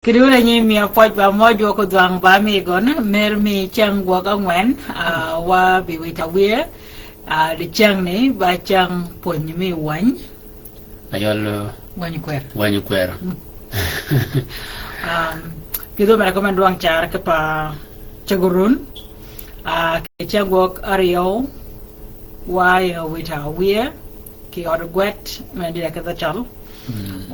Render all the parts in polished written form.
Kiriu la nyi mi apoj ba mojo ko dwang ba mi gon mer mi chang gwa ka ngwen wa bi wi ta wie de chang ni ba chang pon mi wan ayol wany kwer kido mera ko man duang char ke pa chagurun ke chagok ario wa yo wi ta wie ki or gwet men dia ka ta chal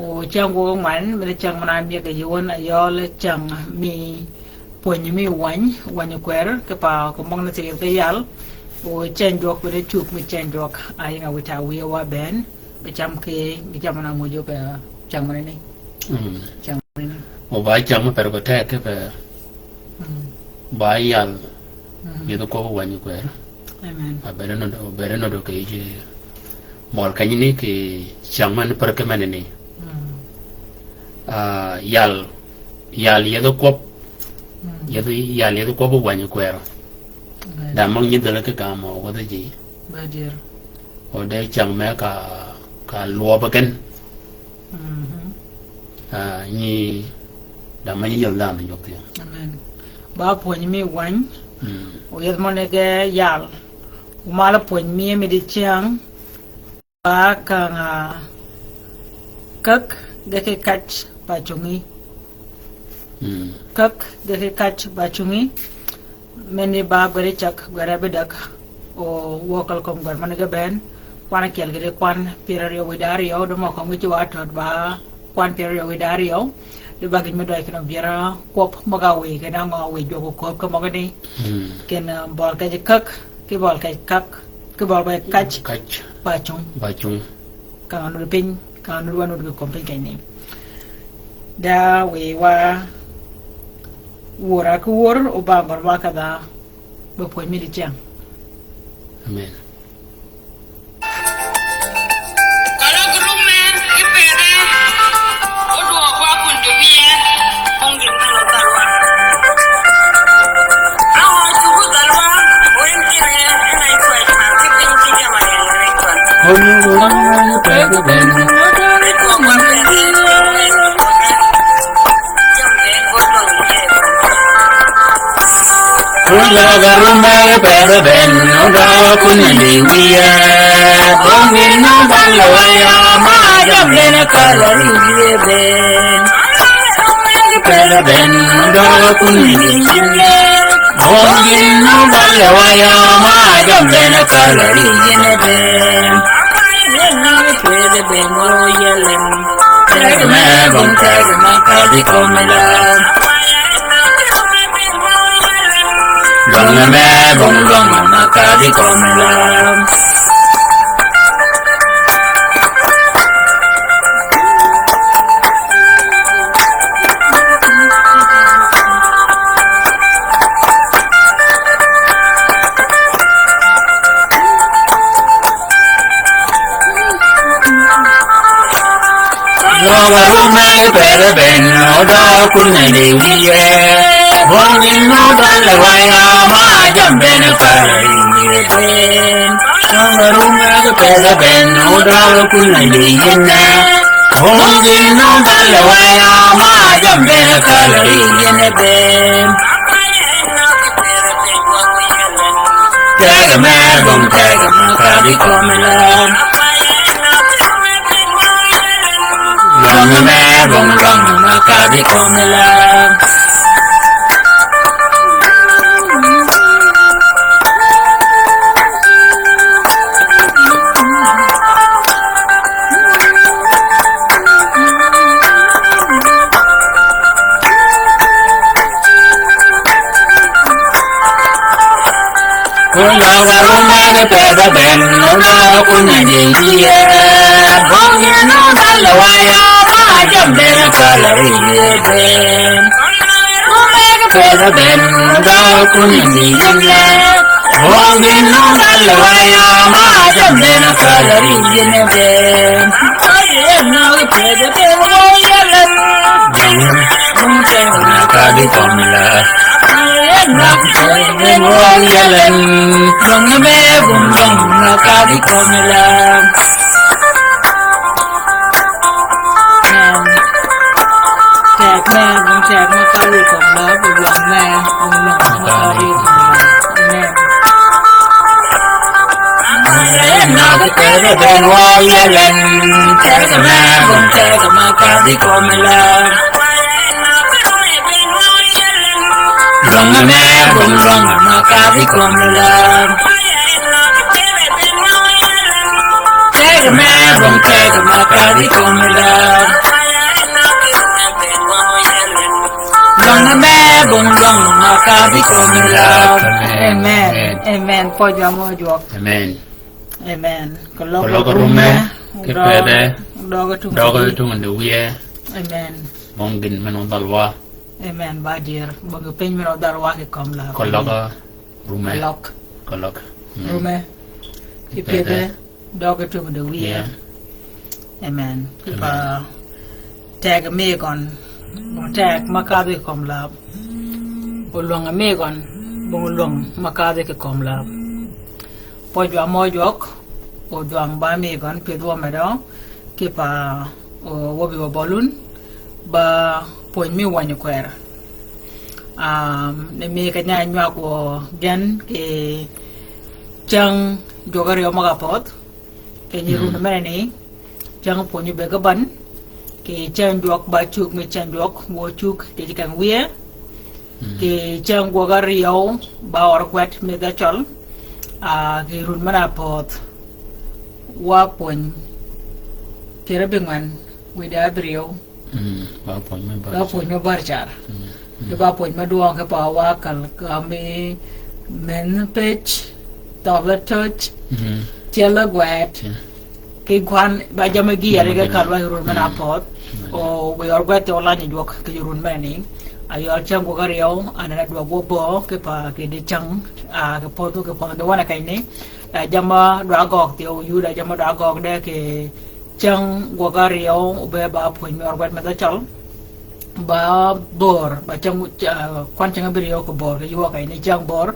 o chang go man me chang mana mi ga yon ayol chang mi pon mi wan kwer ke pa ko mong na te yal o chen jok be chup mi chen jok ai nga wi ta wie wa ben be cham ke mi cham na mo jo pe chang mana ni chang mana o ba cham per ko te ke pe ba yal ye do ko wany kwer amen a bere no do ke je mol kanyini ke chang man per ke manene yal ye do ko yal ye do ko wany kwer da mang ni de ke ka mo wa de ji ba dir o de chang me ka luo ba ken ni da man yel da mi yok amen ba pon mi wan o yed mone ge yal umala pon mi di chang ba ka nga kak de ke kach ba chungi kak de ke kach ba chungi meni ba gore chak gore bedak o wokal kom gar mane ge ben kwana kel ge kwan pirario widario do mo ko ngi wa tot ba kwan pirario widario de ba gi me do ke no biara kop mo ga we ke na mo we jo ko ko mo ga ni ken bol ka kak ki bol ka kak ki bol ba kach ba chung ka no pin ka no wa no de ko pin ke ni da we wa wora ko wor o ba bar ba ka da ba po mi di chang amen tag makari kom la buang na bung long makari kom la amen na ke ke ben wa yelen tag ma bung tag makari kom la long na bung long makari kom la tag ma bung tag makari kom la long me bung long makari kom la amen amen po jamo jok amen amen kalau ko rume ke pede dogo tu ndu wiye amen mongin menon dalwa amen badir bago pen mino darwa ke kom la ko rume kolok rume ke pede dogo tu ndu wiye amen pa tag me kon tag makari kom la ulong me kon bungulong makari ke kom la pojwa mojok o duang ba me kon pedwa medo ke pa o wobi wa bolun ba poj mi wanyu kwer ne me ka nya nywa ko gen ke chang jogari o maga pot ke ni ru na ni chang ponyu be ga ban ke chang jok ba chuk me chang jok wo chuk ke kan wie ke chang gogari yo ba or kwet me da chol ke run mana pot wa pon ke rabingan we da brio ba pon me bar char ke ba pon ma duang ke pa wa kal ka me men pech tabla touch chela gwet ke gwan ba jama gi yare ga kal wa run mana pot o we or gwet o la ni jok ke run mani ayo chang ko gari yo ana dua bo ke pa ke de chang ke po tu ke po do wana kai ni jama dua gok ti o yu da jama dua gok de ke chang go gari yo be ba po mi or gwet ma da chal ba bor ba chang kwan chang bi yo ko bor ke yu kai ni chang bor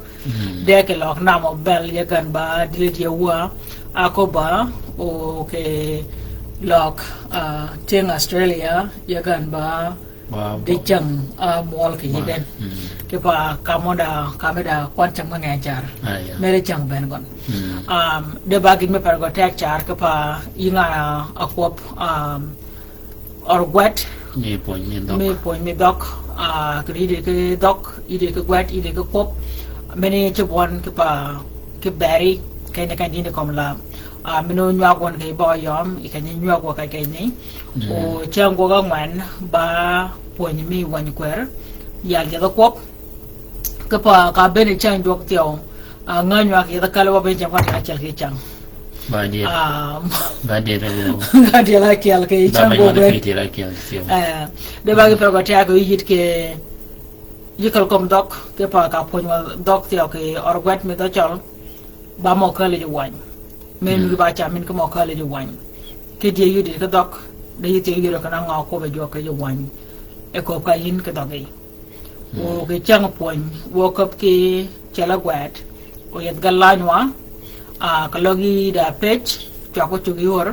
de ke lok na mo bel ye gan ba dilit ye wa ako ba o ke lok cheng Australia ye gan ba đi chăng mall cái gì bên cái bà camera quan trọng mà nghe char mấy cái chăng bên con để bà kinh mấy phải có tag char cái bà inga aquap or wet me point me dog cái đi cái dog đi cái wet đi cái cop mấy cái one cái berry cái này cái gì nó còn là mino nywa kon kay boy yom ikanya nywa ko kay ni o chang ko ga man ba pon mi wan kwer ya ga da kop ka pa ka ben chang dok tio nga nywa ki da kala ba jam ka chal ki chang ba dia ga dia la ki al ke chang ko ben de ba ga ko ta ko yit ke yikal kom dok ke pa ka pon dok tio ke orgwet mi da chal ba mo ka le wan men mi ba cha min ko mo ka le wan ke dia yu de ka dok de yite yu ro kana nga ko be jo ka wan e ko ka yin ka dok e o ke chang pon wo kap ke chala gwat o yet galanwa ka logi da pech cha ko chu yor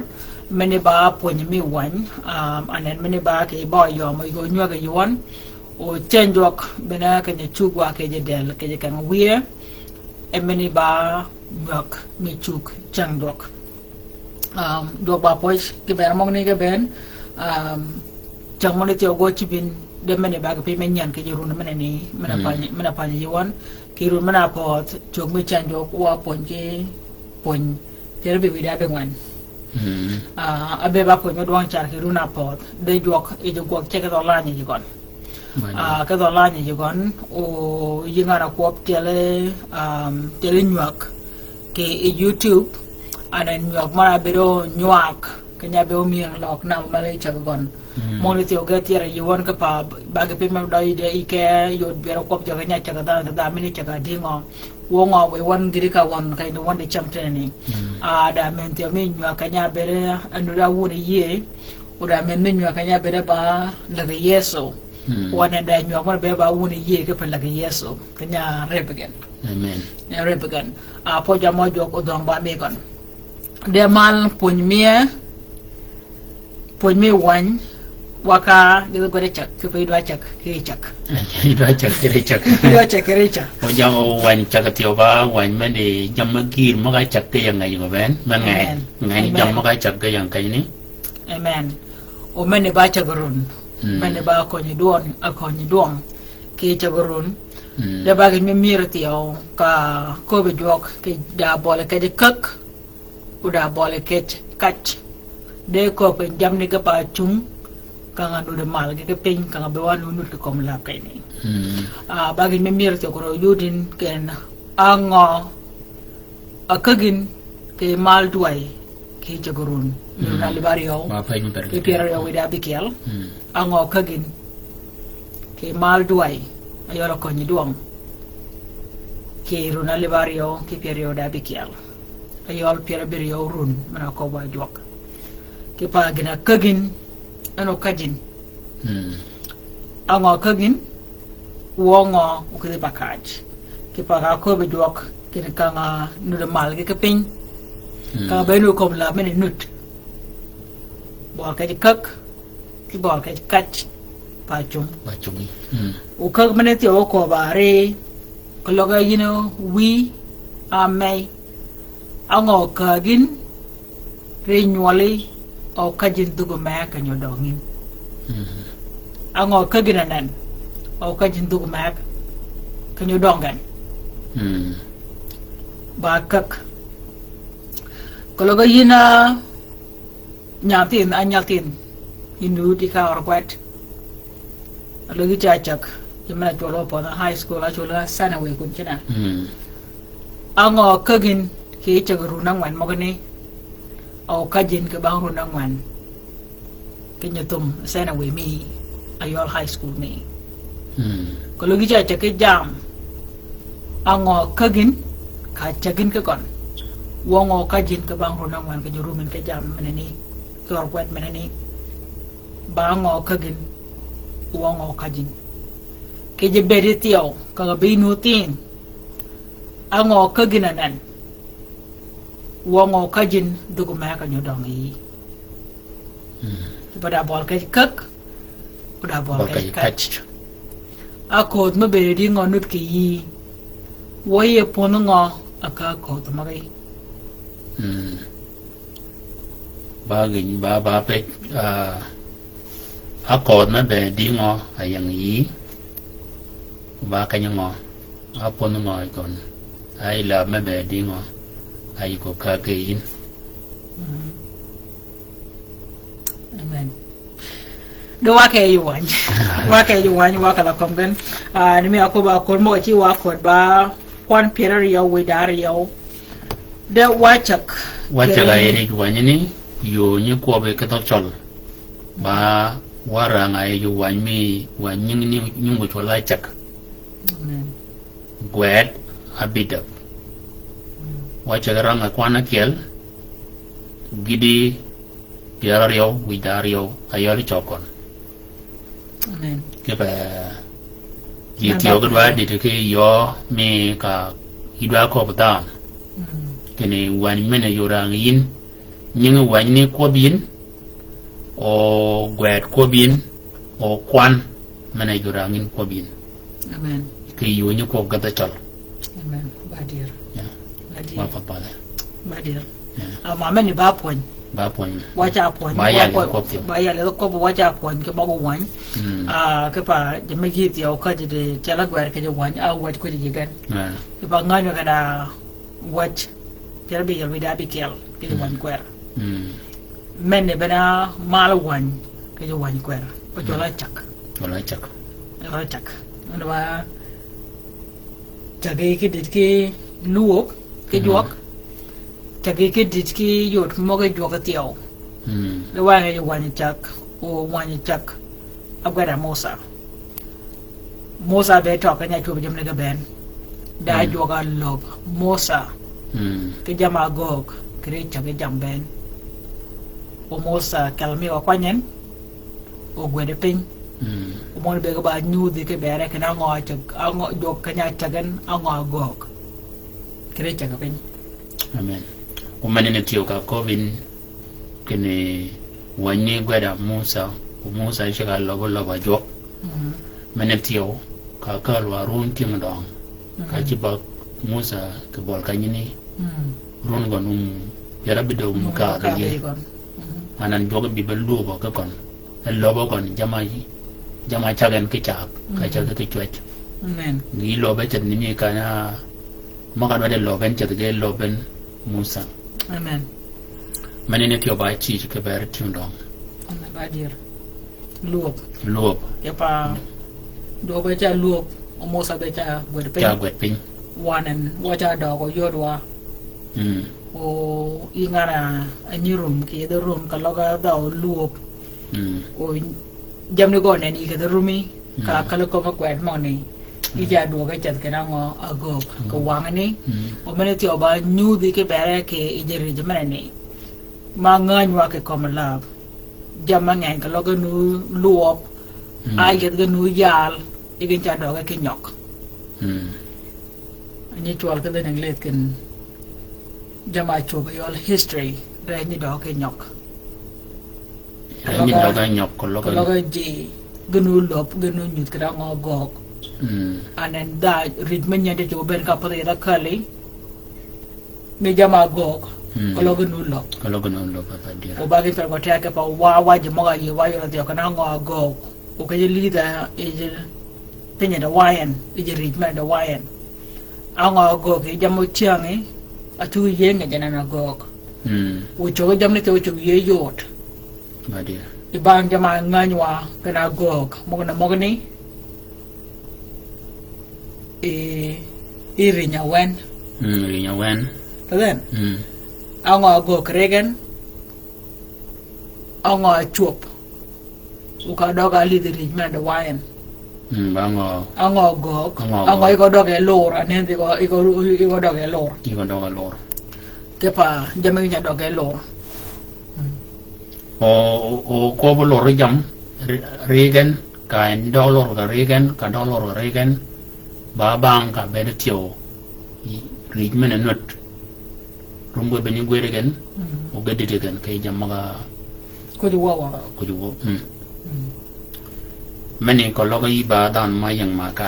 mene ba pon mi wan anen mene ba ke ba yo mo go nywa ga yon o chen jok bena ka ne chu gwa ke je del ke je kan wie e mene ba dok mi chuk chang dok dok ba pois ke ber mong ni ke ben chang mo ni tio go chibin de mene ba ke pe men yan ke jurun mene ni mena pa ni yon ki run mena pot chuk mi chang dok wa pon ke be wi da be wan abe ba ko mi duang char ki runa pot de jok e jok che ke do la ni kon ke do la ni kon o yinga na ko tele nyak ke YouTube ana nyok mara bero nyak kanya be o miang lok na male chagon moni tio ga tiara yewon ka pa ba ga pe ma dai de ike yod bero kop jaga nya chaga da mini chaga dingo wongo we won giri ka won kai no won de cham training da men tio mi nyak kanya bere anu da woni ye o da men nyak kanya bere ba la ga yeso wana da nyak mara be ba woni ye ka pa la ga yeso kanya rebegan amen ya rebegan po jamo jok o dong ba me kon de mal puny mi wan waka de go de chak ke be do chak ke chak do chak kere chak do chak ke chak o jam o wan chak tio ba wan men de jam ma gir ma ga chak ke yang ngai ba ben ma ngai jam ma ga chak ke yang kai ni amen o men ba chagarun men ba ko ni don a ko ni don ke chagarun de ba ga mi mir tio ka ko be jok ke da bole ke de kak u da bole ke kach de ko pe jam ni ka pa chung ka nga do de mal ke pin ka nga be wan nu ko kom la kai ni ba ga mi mir tio ko yudin ken ango akagin ke mal duai ke chagarun na libario ke piero wida bikel ango kagin ke mal duai ayoro ko ni duong ke runa libario ke piero da bikel ayol piero birio run mana ko ba jok ke pa gina kagin ano kajin ango kagin wongo ko de bakaj ke pa ko be jok ke ka nga nu de mal ke pin ka be nu ko la men nut bol cái cất cái bol cái cắt ba chung u cất mình tiêu có bà re cái lo cái you know we are may ang o kagin re nyoli o kajin dugo ma ka nyo dongin ang o kagin anan o kajin dugo ma ka nyo dongan ba cất cái lo cái you know nyatin anyatin inu di ka orkwet alogi chachak jemna cholo po na high school a chola sana we kun china ango kagin ke chagaru nang wan mogani au kajin ke bang ru nang wan kinyatum sana we mi ayol high school mi ko logi chachak ke jam ango kagin ka chagin ke kon wongo kajin ke bang ru nang wan ke juru min ke jam menani kor kwet menani bango kagin wongo kajin ke je beritio ka binu tin ango kagin anan wongo kajin dugu ma ka nyodong yi pada bol ke kak udah bol ke kach ako me beridi ngonut ki yi woye ponungo aka ko tamagai ba gin ba pe a cột nó về đi ngò hay yang ý ba cái ngò a pon ngò còn ai là mấy về đi ngò ai có cả cái amen do wa ke yuwan wa kala komben ni mi akoba ko mo chi wa ko ba kwan pirario we dario de wachak ai ni wa ni yo ni ko be ka to chol ba wara ngai yo wa mi wa nying ko chola chak amen gwet abidap wa chagaranga kwana kel gidi pirario we dario ayoli chokon amen ke ba yitio gwa di ke yo me ka idwa ko bata kene wan mena yorang yin nyinga wan ni ko bin o gwet ko bin o kwan mena yorang in ko bin amen ke yo ni ko gata chal amen badir ma fa pa badir ama men ni ba pon wacha pon ba ya le ko wacha pon ke ba wan ke pa je me gi tio ka je de chala gwar ke je wan a wat ko je gan ke ba nganyo ka da wat ke bi yel da bi kel ke je wan gwar men ne bana mal wan ke je wan gwar ko jola chak ndo ba chage ke dit ke luok ke juok chage ke dit ke yot mo ke juok tio le wa ke wan chak o wan chak agwara mosa be to ka nya chu jam ne ga ben da juoga lob mosa ke jama gog kre chage jam ben o mosa kalmi o kwanyen o gwede pin o mon be ga ba nyu de ke bere ke na ngo chak ngo jog ka nya chagan ngo gog kre chage pin amen o manene tio ka kovin kene wanye gwada musa Musa shiga loba jok menetio ka kalwa run timdong ka jiba Musa ke bol kanyini run gonum yarabido ka ye anan joga bibel lubo ka kon lobo kon jama chagan ke chak ka chaga ke chwech amen ni lobe chat ni mi kana maka wade loben chat ge loben Musa amen menetio ba chi ke ber timdong amen badir luop ya pa do ba cha luop o Musa be cha gwet pin wanen wacha dogo yodwa o ingara anirum ke the room kaloga da luop o jamni go ne ni ke the roomi ka kalo ko kwet moni ija do ga chat kana ngo ago ko wangani o mene ti oba nyu di ke bere ke ijeri jamane ni ma ngany wa ke komala jamma ngan kaloga nu luop ai get ga nu yal igin cha do ga ke nyok ni tual ka den nglet ken jama choba yol history re ni do ke nyok ni do ga nyok ko loga ji gnu lop gnu nyut kra ngogok anen da ritmen nyande to ben ka pare da kali me jama gok ko loga nu lop pa dia o bagi per ko ta ka pa wa je mo ga yi wa yo da kana ngogok o ke lida e je tenya da wayan e je ritmen da wayan anga gok e jamo chiangi atu yenga jana gok o choga jamne to choga ye yot badia ibang jama nganywa kana gok mogni rinya wen then anga gok regen anga chup uka doga lidri man the wine anga gok anga iko doga lor anen iko doga lor kepa jama nya doga lor o ko bo lor jam regen ka dollar ga regen ba bang ka be tio rig men not rumbo be ni regen o gadde regen kay jam ga ko di wawa mani ko logo yi ba dan ma yang ma ka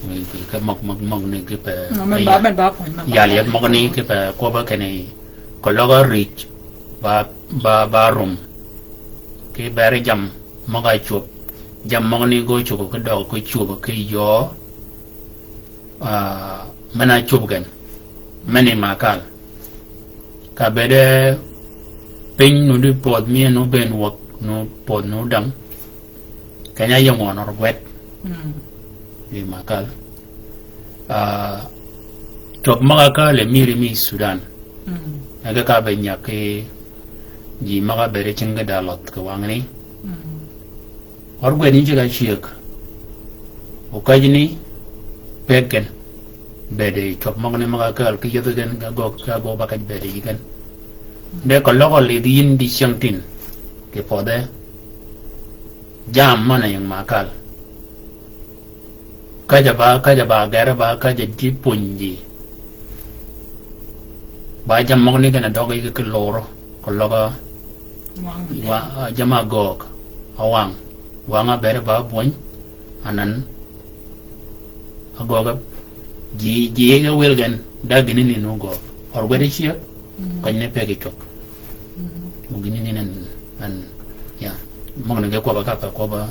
mi ka mok ne ke pe men ba ya le mok ni ke pe ko ba kene ko logo rich ba rum ke bare jam maga chup jam magni go chup ko do ko chup ke yo mana chup gan mani makal ka bede pin no du pod mi no ben wok no pod no dam kanya yang on or wet ni makal chup maga ka le mi Sudan aga ka benya ke ji maga bere chinga dalot ko wangni orgwe ni jiga chiek o kajini pegen bede chop magne maga kal ki yedo gen ga go bakaj bede yigan de ko logo le din di changtin ke pode jam mana yang makal kaja ba gara ba kaja di punji ba jam magne gana dogo ke loro ko logo wa jama gok awang wanga bere ba boñ anan agoga ji ga welgen da gini ni no go or wede ci ko ne pegi tok mo gini ni nan an ya mo ne ko ba ka ko ba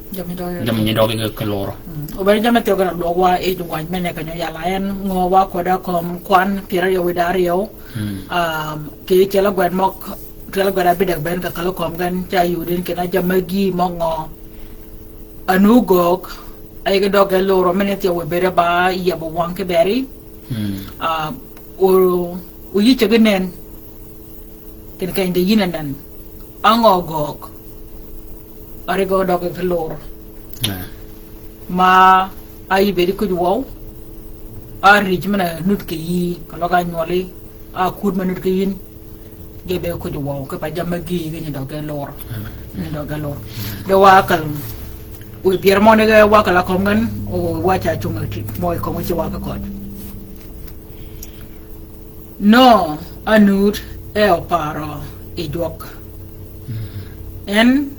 jam ni do ga ko loro o bari jama te ga do wa e do wa mene ka ya laen ngo wa ko da ko kwan pira yo widario ke ci la gwan mok kala gara bidak ben ka kala kom gan cha yudin kena jamagi mongo anugok ay ga doge loro meneti we bere ba ya bo wanke beri o yi chagenen ken ka inde yinanan angogok are go doge loro ma ay beri ko wow a rijmana nut ke yi kala ga nyoli a kud manut ke yin gebe ko di wow ke pa jamagi ni do ga lor de wakal we pier mo ne ga wakal ko ngan o wacha chunga ti moy ko mo ci waka ko no anud e o paro e jok en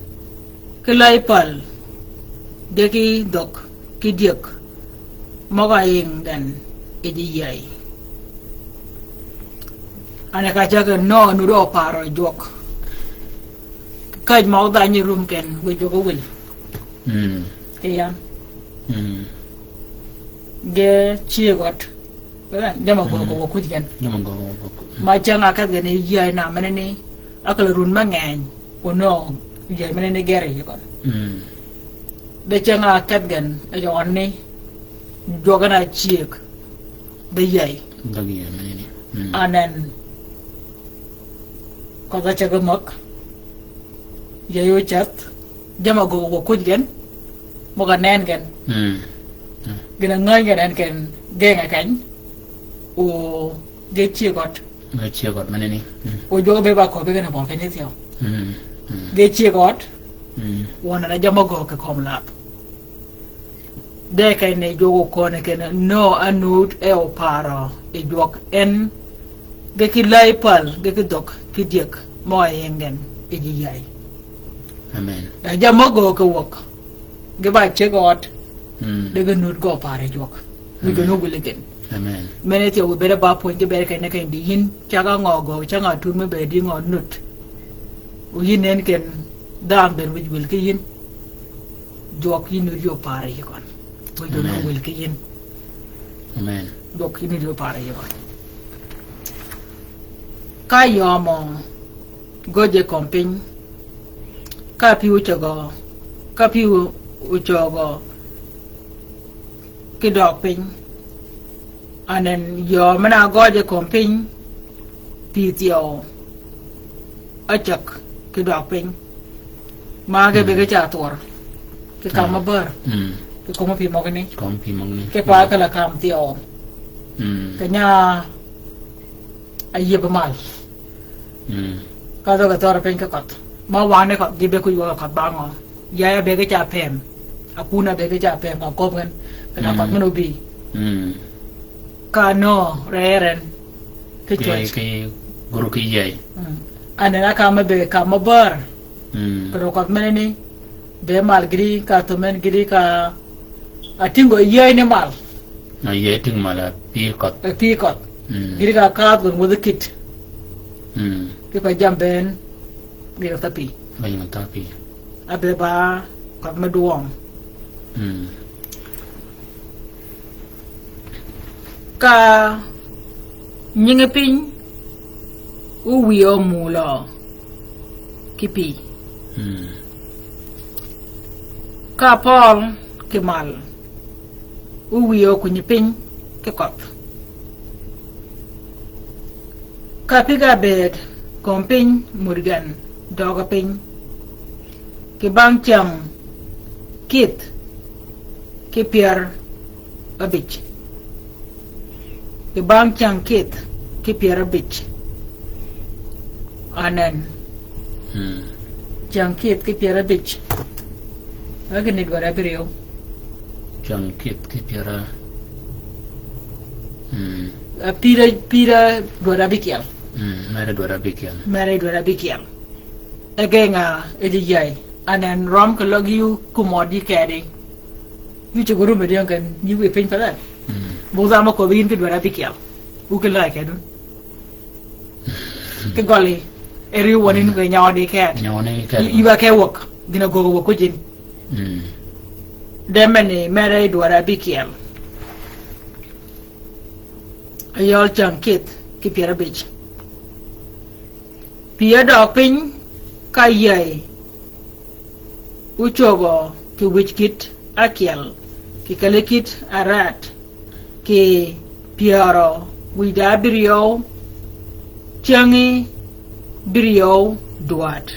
kelai pal deki dok kidiak moga ing dan edi yai ane kaca ke no nudo paro jok kaj mau da ni room ken we jogo wil iya ge chiegot bela dema go kutgen ma changa ka gane yai na manene akal run mangen ono yai manene gere yikon de changa katgan ajo onni jogana chiek de yai anen kaga chaga mak yayo chat jama go kutgen moga nen gen gina ngai gen ken genga kan o de chiegot manene o jogo be ba ko be gana bon kan yitio de chiegot wona na jama go ke komlap de kay ne jogo ko ne ken no anut e o paro e jok en de ki lay pal de ki dok ki diek mo yengen e ji yai amen da jama go ko wok ge ba chegot de ga nut go pare jok we go no gulegen amen menete o bere ba point bere kay ne kay di hin chaga ngogo changa tu me be di ngo nut o yinen ken dam ber wi wil ki yin jok yin yo pare yikon we go no wil ki yin amen jok yin yo pare yikon ka yomo goje kompin ka pi uchogo ki dok pin anen yo mana goje kompin pi tio achak ki dok pin mage be ga tor ki kama bar ki kuma pi mogni ki pa kala kam tio kanya aye bamal ka do ga tor pin ka kat ma wane ka gibe ku yo ka bango ya be ga pem akuna be ga pem ka kopgan kana ka no bi ka no reren ki choice ke guru ki yai anena kama be kama bar pero ka menene be mal gri ka to men gri ka atingo yai ne mal na ye ting mala pi kot gri ka gun with the kit ki pa jamben bi ka tapi abe ba ka maduong ka nyinge pin u wio mulo kipi ka pol ki mal u wio kunyipin ki kop ka piga bed kompin murgan doga pin ki bang cham kit ki pier abich ki bang cham kit ki pier abich anen cham kit ki pier abich agni dwara brio cham kit ki pier pira dwara bikial mere dwara bikial agenga edijai anen rom ko logiu kumodi kedi yu chuguru median kan yu we pin pala boza ma ko bin ki dwara bikial u ke la ke dun ke goli eri wonin ko nyaade ke iba ke wok dina gogo wok ko jin demene mere dwara bikial ayol chankit ki piera bich pia dopin kayai uchogo ki wichkit akiel ki kalekit arat ki piaro wida birio changi birio duat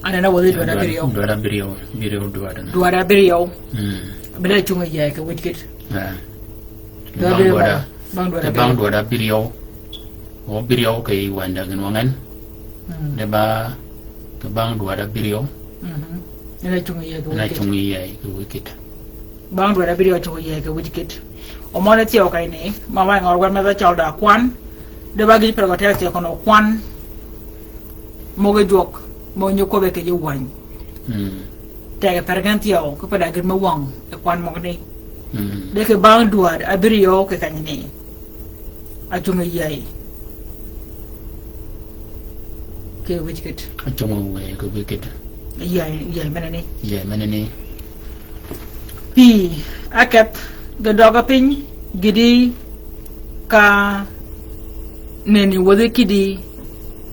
anana wadi duada birio bela chunga ya ka wichkit bang duada birio o birio kay wanda ganwangan deba ke bang duada birio ina chungi ya ka wichkit bang duada birio chungi ya ka wichkit o mona tio kay ni mama ngor wan ma chalda kwan deba gi pregotel tio kono kwan mo ge jok mo nyoko be ke yu wan tega pergantio ko pada gir mawang e kwan mo ni de ke bang duad abrio ke kanini ajunga yai ke wicket ajunga we ke wicket yai manani pi akap the doga pin gidi ka neni wode kidi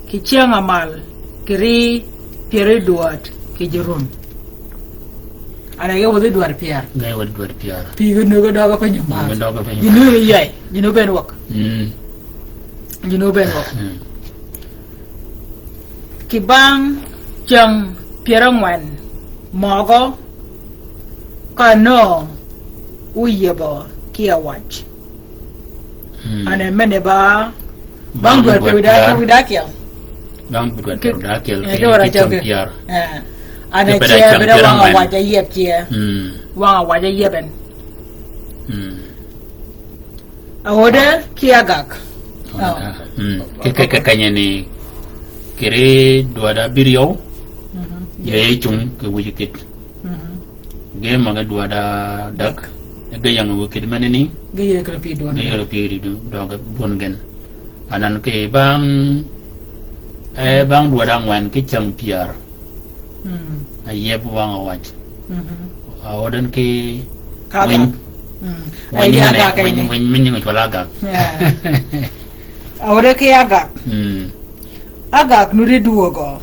ki chiang amal kiri piere duat ki jirun ana ge wode duat pier pi ge no ga doga pin ma you know yai you know ben wak you know ben wak ki bang chang piere ngwan mogo ka no uyebo ki awach ana mene ba bang duat pier bang buat dah kel ke pier ana che bera wanga waja yep che wanga waja yeben awode kiagak ke kanya ni kere dua da biriau ye chung ke wujikit ge maga dua da dak ge yang wujikit mana ni ge ye ke pi dua ge ye pi du dog bongen anan ke bang bang dua da ngwan ke chang piar ayep wang awaj awodan ke win win yang chalaga awode ke agak nuri duogo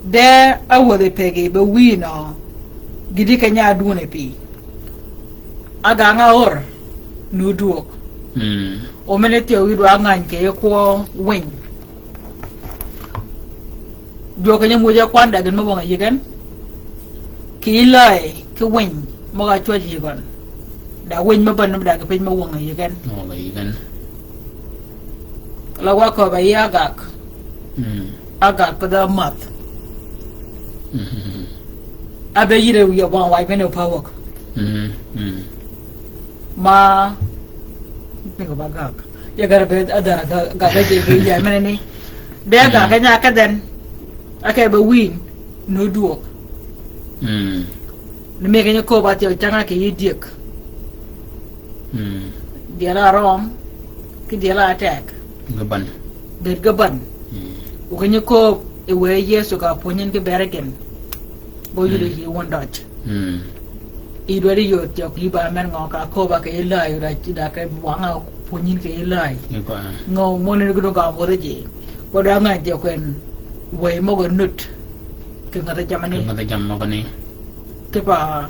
de awode pege be wino gidi kanya dune pi aga nga or nu duok o menete o wido angan ke ko win do kanya moja kwanda gan mo nga yigan ki lai ki win mo ga chwa yigan da win mo ban da ga pe mo nga yigan la wa ko ba yagak agak pada mat abe yire wi ba wa beno pawok ma pingo bagak ya garbe ada ga je bi ya menene de ga kanya kaden ake ba win no duok ne me kanya ko ba te changa ke yidiek dia la rom ki dia la attack gaban ukanya ko ewe yeso ka ponyen ke beregen bo yudo hi wondot idwari yo tiok liba men ngoka ko ba ke lai ra da ke wanga ponyen ke lai ngo monen gudo ga bo je ko da nga je kwen we mo go nut ke ngata jamani ke pa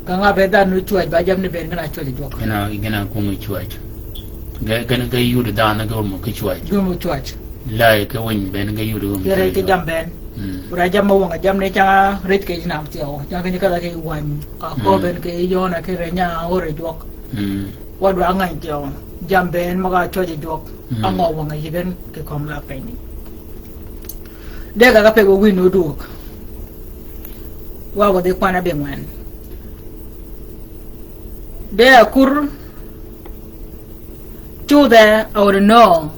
ka nga be da nu chuaj ba jam ne ben kana chuaj jok gena ko ngi chuaj ga yudo da na go mo ke chuaj lai ke win ben ga yudo kere ke jam ben ura jam mo nga jam ne cha rit ke nam tio cha ke ka ke wan ka ko ben ke yo na ke renya ore jok wa dwa nga tio jam ben mo ga choje jok ango wa nga yigen ke kom la pe ni de ga pe go win no duk wa go de kwana be ngwan de akur chu de or no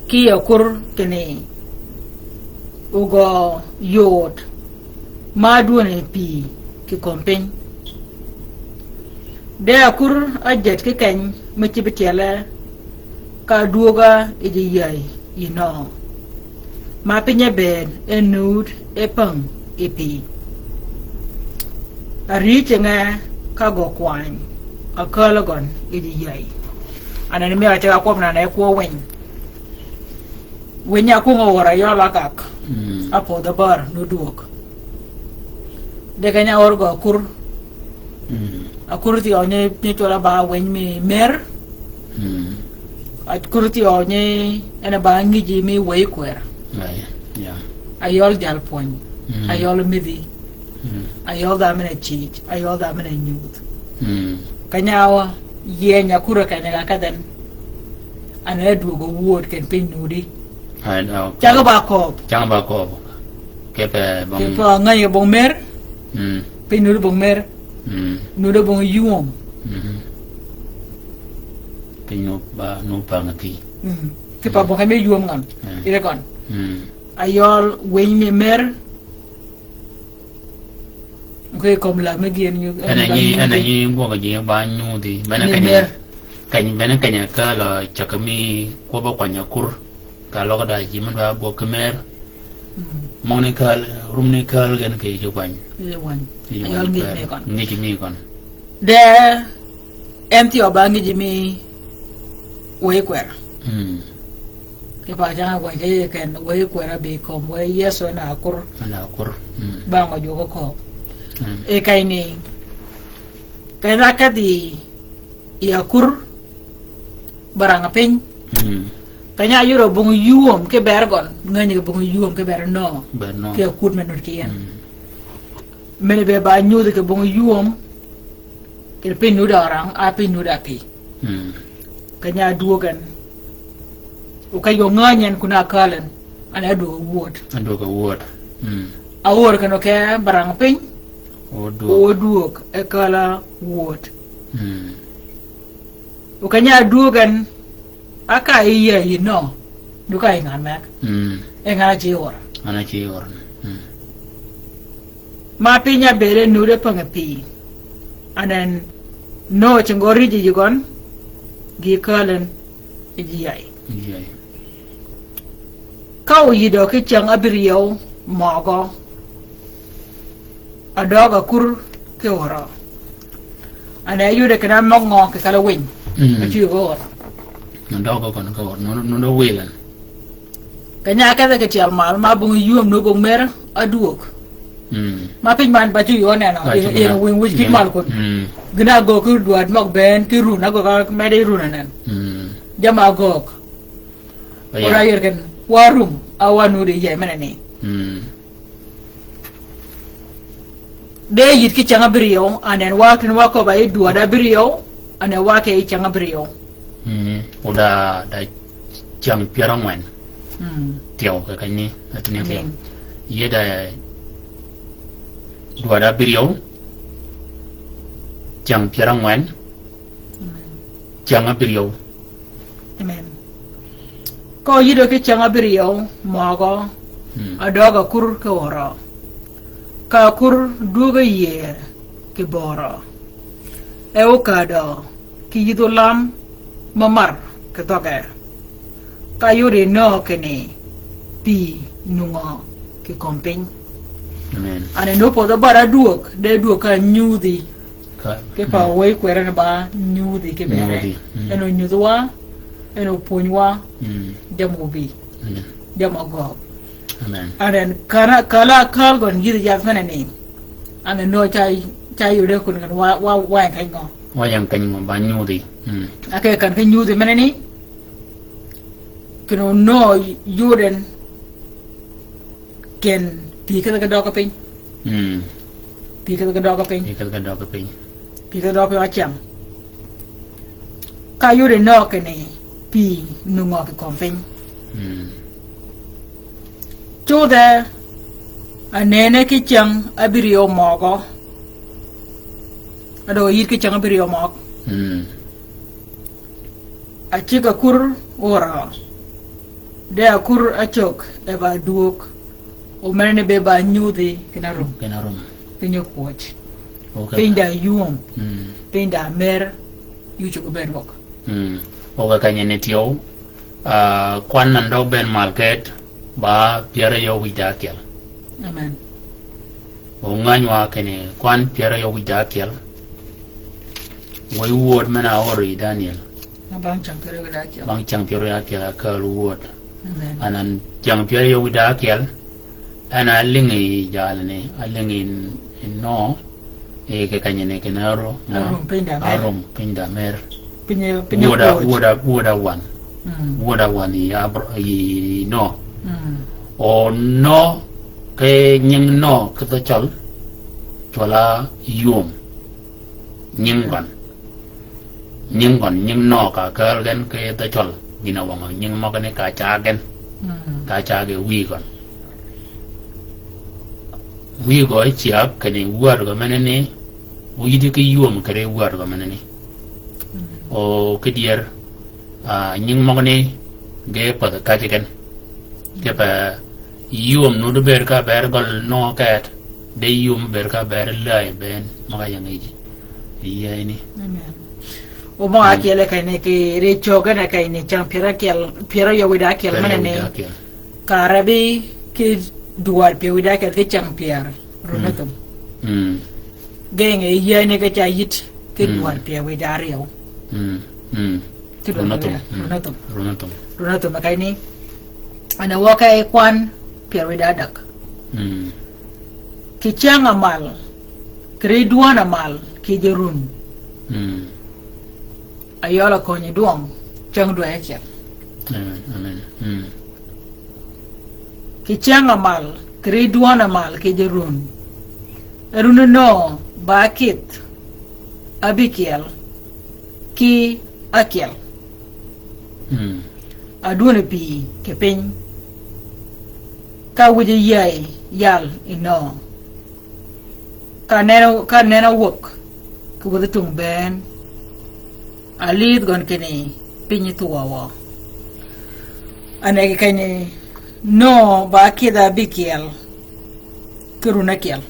ki akur kene ugo yod madune pi ki kompen de akur ajet ki ken mechi betele ka duoga iji yai ino ma pinya ben enud epang epi ari chenga ka go kwan akalagon iji yai anani me acha ka kwamna na ko wen wenya ko ngora yo lakak apo da bar no duok de kanya orgo akur ti onye ni tola ba wen mi mer at kurti onye ena ba ngi ji mi we kwer ayol jal pon ayol midi ayol da mena chi ayol da mena nyut kanya wa yenya kura kanya kadan ana duogo word ken pin nudi Jangan bakop. Kepa ngai bong mer. Pinur bong mer. Nuda bong yuom. Pinu ba no pangati. Kepa bong kami yuom kan. Ira kan. Ayol wen me mer. Okay, kom la me gien you. ana yi go ga je ba nyu di bana kanya ka la chakami ko ba kwanya kur ka lo da ji man ba bo kemer monikal rumnikal gan ke jo ban Yol ngi me kon. ngi mi kon De empty obangi jimi we kwer. Ke pa janga wa je ken we kwera be kom we yeso na kur ana kur ba ngo jo ko. E kai ni kai na ka di ya kur baranga pin kanya yuro bungu yuom ke bergon ngani bungu yuom ke berno ke kur menur kian mene be ba nyude ke bungu yuom ke pin nuda orang a pin nuda pi kanya duogan o kayo nganyen kuna kalen ana do word awor kano ke baranga pin o duok e kala word o kanya duogan aka iya no duka ingan mak engana jior ma pinya bere nude pangapi anan no chingori ji gon gi kalen ijiyai kau yido ke chang abriyo mogo adoga kur ke ora ana yude kana mongo ke kala win achi go Ndogo kon ko no welan kanya ka ke tial mal ma bungu yum no bong mer aduok ma pin man ba ju yo na no e win which kit mal ko gna go ku duat mok ben ki ru na go ka me de ru na nan jama go ora yer ken warum awanu de ye menani de yit ki changa brio anen wa kin wa ko ba e duada brio anen wa ke changa brio udah da jam pirang wan tiaw ka kani atini tiaw ye da dua da biriau jam pirang wan jang biriau amen ko yido ke jang biriau mago adoga kur ke ora ka kur duga ye ke bora e o kada ki yido lam mamar ke toke kayuri no kene pi nunga ke kompeng amen ane no podo bara duok de duok ka nyudi ke pa wei kwera na ba nyudi ke bere eno nyudwa eno punywa jamubi jamago amen ane kala kalgon yidi jafana ni ane no chai yude kun kan wa kai ngo wayang kanyang ba nyudi ake kan ke nyudi menani kino no yuden ken pi ka doka pin pi ka doka pin pi ka doka acham ka yuden no kene pi nungo ke konpin choda anene ki chang abirio mogo ado yit ki chang abirio mog achika kur ora de akur achok e ba duok o mene be ba nyudi kinarum pinyo coach pinda yuom pinda mer yuchu ko ben bok o ga kanyene tio kwan nando ben market ba piara yo widakel amen o nganywa kene kwan piara yo widakel way word mana ori Daniel bang chang piara yakel ka word amen anan jang piara yo widakel ana lingi jalne alingi no e ke kanyene kenaro arum pinda mer pinyo woda wan ya no o no ke nying no ke to chal chola yum nying no ka ka gen ke to chal dina wang nying mo ka ne ka cha ge wi gon wi go chiap ke ne war go menene wi di ke yum ke re war go menene o ke dier nying mo ne ge pa ka gen ke pa yum no do ber ka ber gol no kat de yum berka ber lai ben maka yang iji iya ini amen o mo akele kai ne ke re choga na kai ne chang pira yo wida kel mana ne karabi ke duar pe wida kel ke chang piar runatum genge iya ne ke chayit ke duar pe wida riyo runatum kai ni ana waka e kwan piar wida dak ki chang amal kre duan amal ki jerun ayola konyi duang chang dua ekya amen ki chang amal kre duan amal ki jerun erun no bakit abikiel ki akel adune pi ke pen ka wuje yai yal ino kanena wok ku wada tung ben alid gon kene pinyi tuwawa anake kene no ba kida bikiel kiruna kiel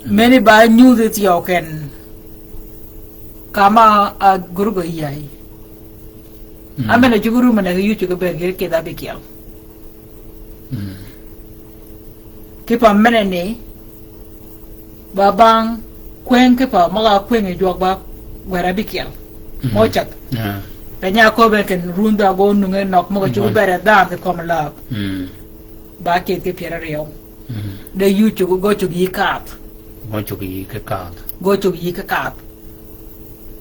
many ba knew that you can kama a gurugo yai amena juguru mana yu chugo berger kida bikiel kipa menene babang kwen kipa maga kwen e jog ba wera bikiel mochak penya ko be ken runda go nunge nok mo chu bere da ke kom la ba ke pira reo de yu chu go chu gi kat go chu gi kat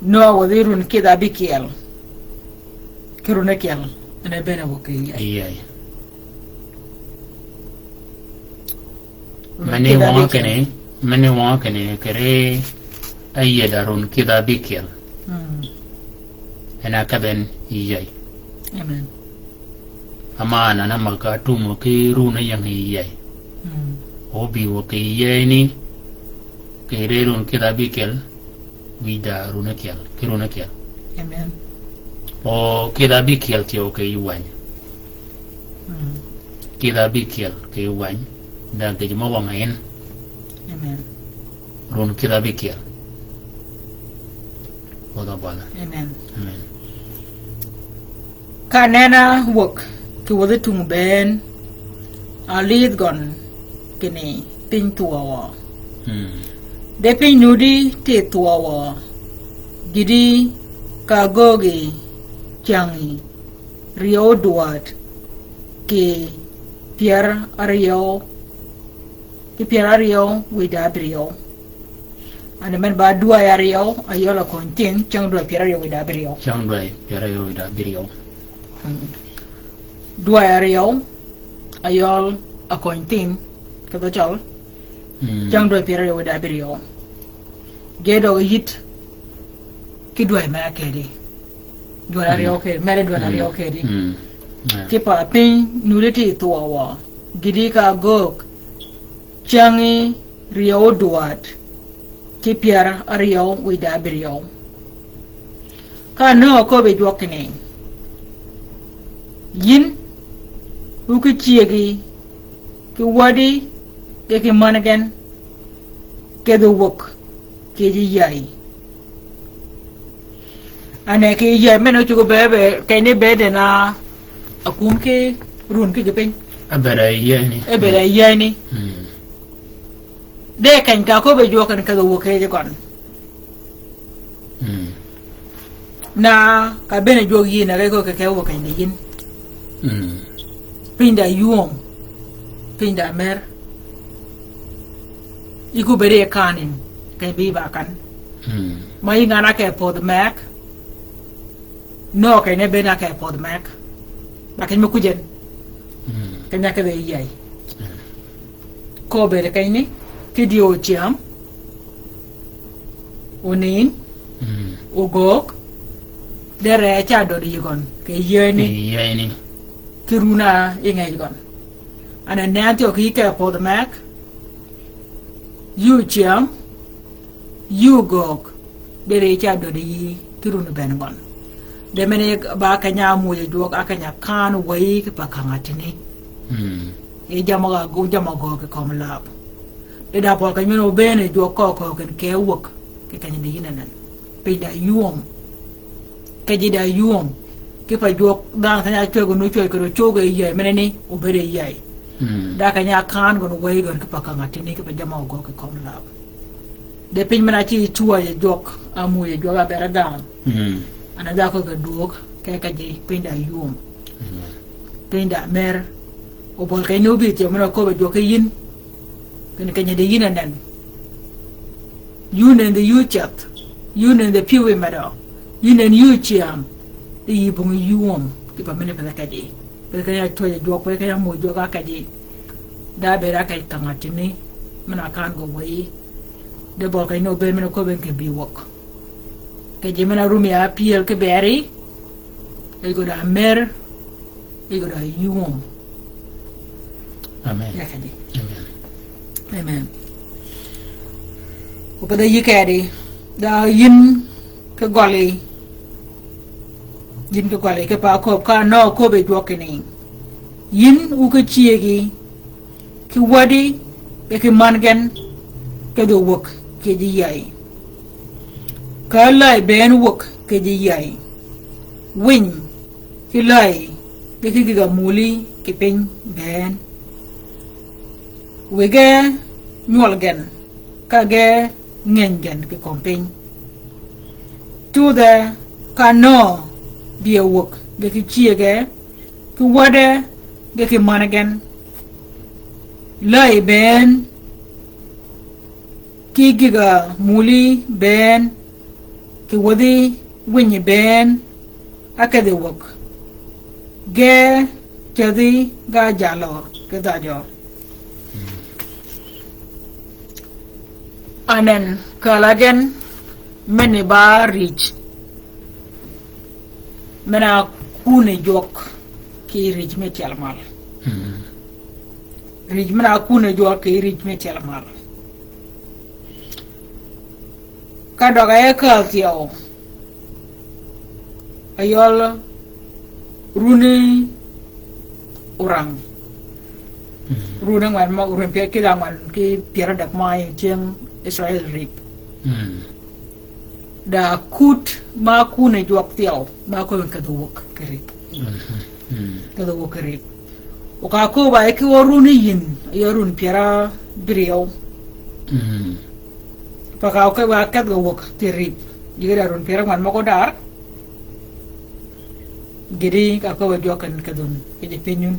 no wo dirun ke da bikiel kiruna kiel ene bene wo ke ai mane wong kene kere ayya darun kida bikiel ena kaben iyai amen amana na maka tumo ke runa yang iyai obi wo ke iyai ni kere run kida bikiel wida runa kiel kiruna kiel amen o kida bikiel ti o ke yuwan kida bikiel ke yuwan dan ke mo wangain amen run kida bikiel oda bala amen kanena wok ki wada tung ben alid gon kini pin tuawa de pin nudi te tuawa gidi kagogi changi rio duat ki Pierre Ario wida brio ane men ba dua Ario ayola kontin chang dua Pierre Ario wida brio dua Ario ayol a kontin kato chal chang dua Pierre Ario wida brio gedo hit ki dua ma kedi dua Ario ke mere dua Ario kedi kipa pin nuliti tuawa gidi ka gok changi rio duat ki Pierre Ario wida brio ka no ko be jokne yin uki chiegi ki wadi ki managen ke do wok ke ji yai ane ki yai meno chugo bebe kene bede na akum ke run ke jepeng abera yani de kan ka ko be jokan ka do ke je kon na ka bene jogi na ko ke wo kan de yin pinda yuong pinda mer iku bere kanin ke bi ba kan mai ngana ke pod mak no ke ne bena ke pod mak bakin mo kujen kanya ka de yai ko bere kaini kidio chiam onin ogok dere cha do digon ke yeni kiruna ingai gon ana nanti o ki ka pod mak yu chiam yu gok dere cha do di kiruna ben gon de mene ba kanya mu ye jog akanya kan wai ke pakangatini e jama go ke kom lab de da por ka mino bene jo ko ke wok ke kan de yinan pe da yuom ke ji da yuom ke pa jo da ta ya chego no chego ye menene o bere ye da ka nya kan go no we go ke pa ka ngati ni ke pa jama go ke kom lab de pin mana ci tuwa ye jok amu ye jo ga bere da ana da ko ga duok ke ka ji pin da yuom pin da mer o bol kay no bi ti mo ko be jo ke yin ken kanya de yin nan yun and the you chat yun and the piwe mado yun and you chiam de yi bung yuom ki pa mene pa ka ji pe kanya to ye jo pe kanya mo jo ka ji da be ra kay tangati ni mana kan go wi de bol kay no be mena ko ben ke bi wok ke ji mena rumia piel ke beri e go da mer e go da yuom amen ya kadi amen amen o pada yikadi da yin ke goli ke pa ko ka no ko be jokini yin u ke chiegi ki wadi be ke mangen ke do wok ke di yai ka lai ben wok ke di yai win ki lai be ki ga muli ke pen ben wege nyolgen kage ngengen ke kompeng to the kano be a work be ki chiege ki wade be ki managen lai ben ki giga muli ben ki wadi winyi ben akade work ge jadi ga jalo ke dajo anen kalagen meni ba rich mena kune jok ki rich me chalmal rich mena kune jok ki rich me chalmal kadoga e kaltiao ayol runi orang runang wan mo run pe ki wan ki piara dak mai jeng Israel rip da kut ma kune jok tiao ma ko ka do wok kerip ka do wok kerip o ka ko ba ki woruni yin yorun piara brio pa ka ko ba ka do wok terip jiga run piara man mo ko dar gidi ka ko ba jokan ka dun ke de penyun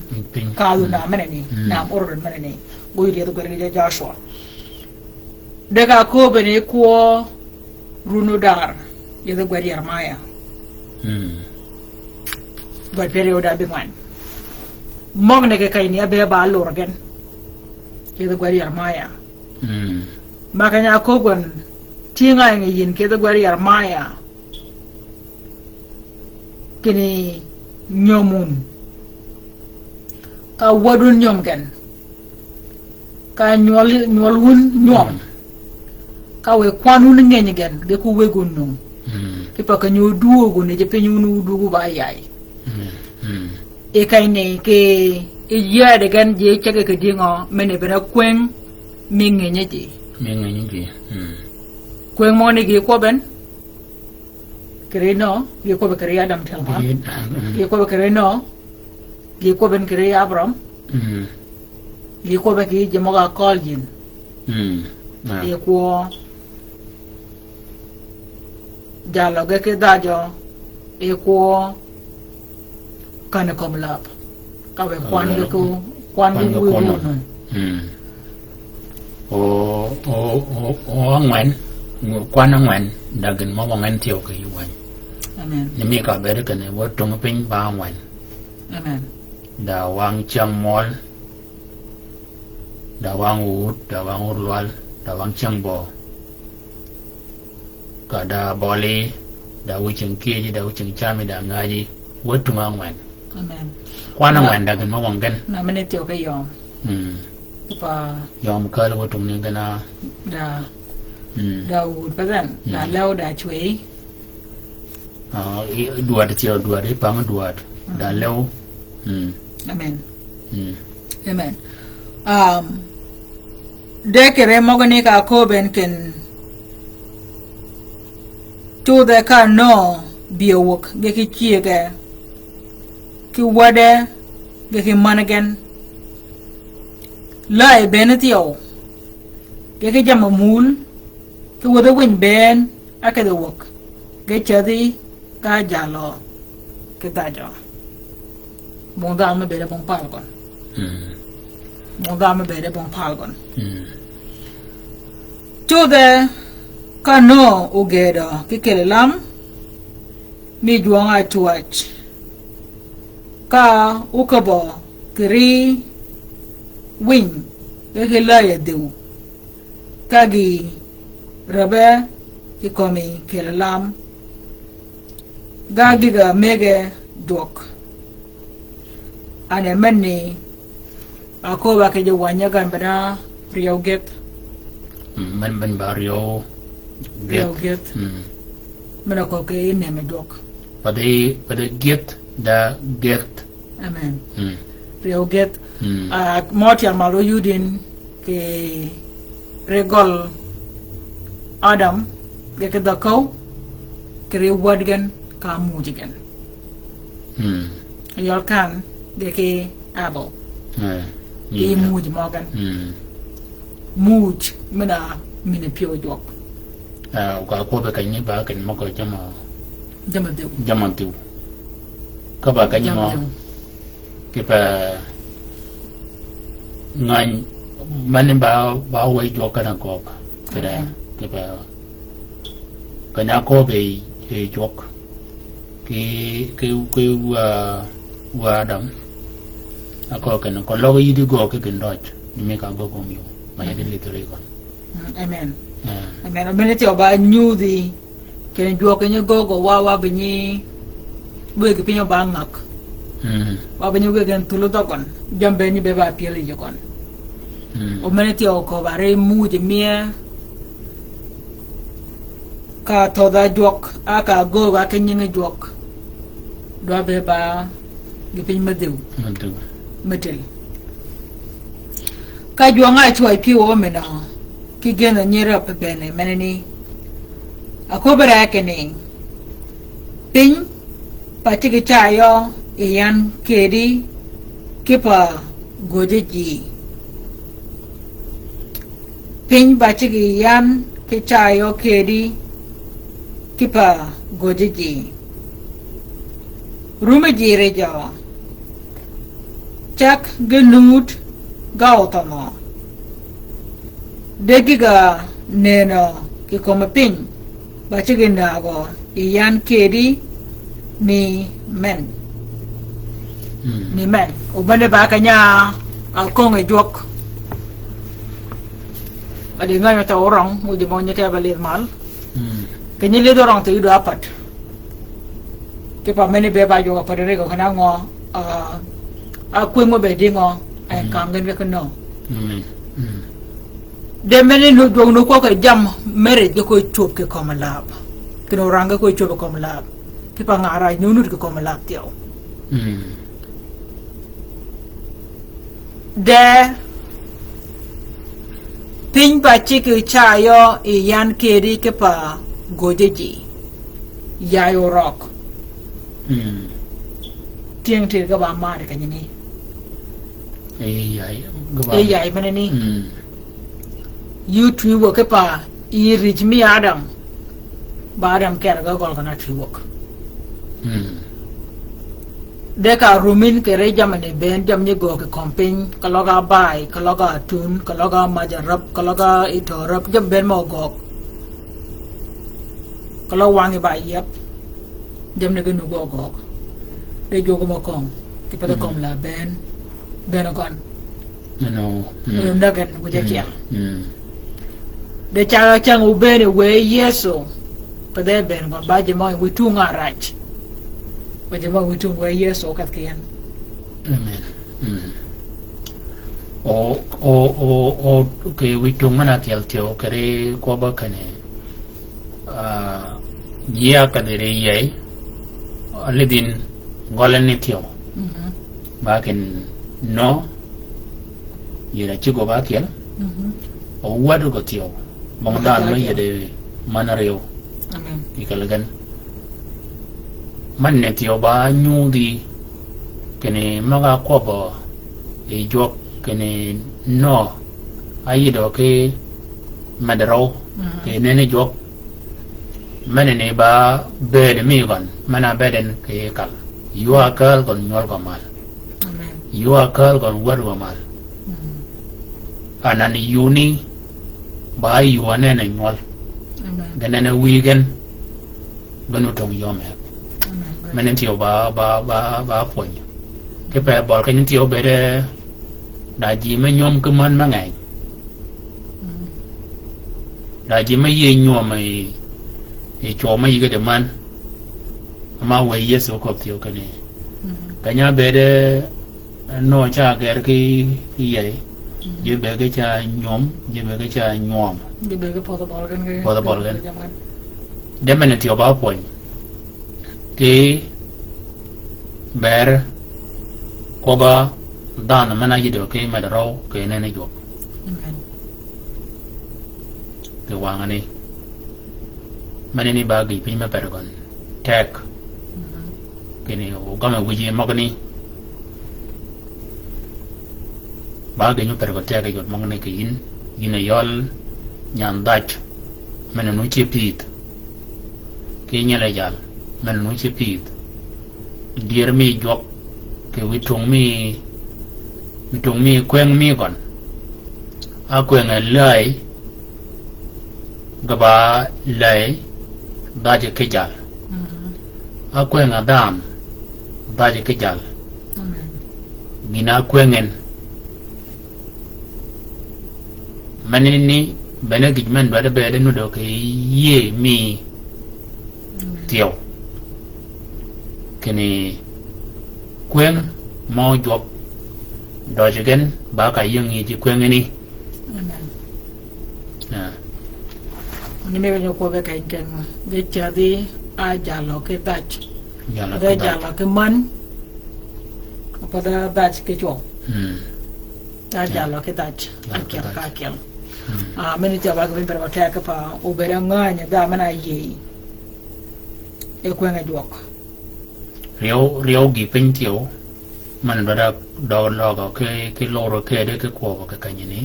ka lu na meneni na orun meneni boy le do gari Joshua daga ko bene ko runo dar ya da gwari armaya ba pere oda be man mong ne ke kai ni abe ba lorgen ya da gwari armaya makanya ko gon tinga ngi yin ke da gwari armaya kini nyomun ka wadun nyom gen ka nyolun nyom kawe kwanu ngenye gen de ku wego num ke pa kanyo duogo ne je penyu nu duogo ba yai e kai ne ke e ya de gan je chege ke dingo mene bena kwen mengenye je kwen mo ne ge ko ben kere no ge ko be kere adam telma ge ko be kere no ge ko ben kere abram ge ko be ke je mo ga koljin e ko jalo ke dajo e ko kana komlap ka we kwan ko o ngwan kwan ngwan dagen mo ngan tiyo ke yuwan amen ni mi ka bere ke ne wo tung pin ba ngwan amen da wang chang mol da wang u da wang urwal da wang chang bo ka da bole da wucin keji da wucin chami da ngaji watu ngwan amen kwana ngwan da gan mawangan na mene tio ke yom pa yom ka lo tum ni gana da wud padan da law da chwe duat tio duat pa ma duat da law amen amen dekere mogoni ka koben ken to the ka no biowok geki chiege ki wade geki managen lai benetio geki jamamul ki wade win ben akade wok ge chadi ka jalo ke dajo monda me bere bon palgon monda me bere bon palgon to the kano ugeda kikele lam mi juanga tuach ka ukabo kiri wing kekela ya deu kagi rabe ikomi kele lam gagi ga mege dok ane menni akoba ke je wanya gan bana rioget man barrio get mana ko ke ne me dok pada get da get amen rioget motia malo yudin ke regol adam ke da ko ke wadgan ka mujigan yol kan ke abo e muj mogan muj mina pio dok ka ko ba kan ni ba kan mako jama dew ka ba kan mo ke pa ngan man ba wai jo kana ko kada ke pa kana ko be e jok ke wa dam ako kan ko lo yi di go ke kan dot ni me ka go ko mi ma ya de litre ko amen amen amenity oba new the ken juo ken go wa binyi we ke pinyo bangak wa binyi we gen tulu dokon jambe ni be ba pieli jokon amenity o ko bare mu de mie ka toda jok aka go wa ken nyi jok do be ba ge pin medew metel ka juo nga chwa pi o mena ki gena nyera pe bene meneni akobera kene pin patiki chayo iyan kedi kipa gojeji pin patiki yan ki chayo kedi kipa gojeji rumeji reja chak genut gautama degiga neno ki koma pin bachigi nago iyan kedi ni men ubane ba kanya alkong e jok adi nga ta orang udi mo nyata balir mal kanya le dorang te idu apat ke pa mene be ba jo pa re ko kana ngo a ku mo be dingo ai kam ngen be kono de mene no do no ko jam mere je ko chop ke ko malab kino ranga ko chop ko malab ki pa ngara nyunut ko malab tiao de pin ba chiki chayo iyan kedi ke pa gojeji yayo rock tiang te ga ba ma de kanyini yai mene ni you tree work pa I reach me adam badam ker ga gol kana tree work deka rumin ke re jamane ben jam ni go ke kompin kaloga bai kaloga tun kaloga majarab kaloga itorap jam ben mo go kalo wangi ba yep jam ne gnu go go de jogo mo kom ti pa kom la ben gon no ndagan go jakia de cha chang u ben we yeso pa de ben gon ba je mo we tu nga rach ba je mo we tu we yeso kat kian amen o ke we tu mana kel tio kare ko ba kane ya kadere yai alidin golan ni tio ba ken no ye la chi go ba kiel o wadu go tio bong dan ma ye de manareo amen ikalagan man ne tio ba nyu di kene maga ko bo e jok kene no ayi do ke madaro ke nene jok mane ne ba bed mi gon mana beden ke kal you are kal gon nyol ko mal amen you are kal gon wadu mal anan yuni ba yu ane ne nyol amen ganana weekend banu tong yome amen menen tio ba poñ ke pe bol ke tio be de da ji me nyom ke man ma ngai da ji me ye nyom mai e cho mai ke de man ma we yeso ko tio ke ne kanya be de no cha ger ki ye je be ke cha nyom je be ke cha nyom di bege foto bol kan ke Foto bol kan. de menen tio ba poñ ke ber koba dan mana yido ke madaro ke nene jok amen ke wangani maneni bagi pima pergon tek kini o gama wiji magani bagi nyu pergon tek jot magani ke yin yol nyan dach menenu chipit ke nyele jal menenu chipit dier mi jok ke witung mi kweng mi gon a kweng a lai gaba lai daje ke jal a kweng a dam daje ke jal amen gina kwengen manini bene gijmen bada bede nudo ke ye mi tio kini kweng mo jok doje gen ba ka yengi ji kweng ni amen na ni me venyo ko be kai ken de chadi a jalo ke dach jala de jalo ke man pada dach ke cho a jalo ke dach akel ka akel a meni jaba ko be ba ka pa o be nganya da mana ye e kwenga jok riau gi pin tio man bada do logo ke loro ke de ke ko ka kanyini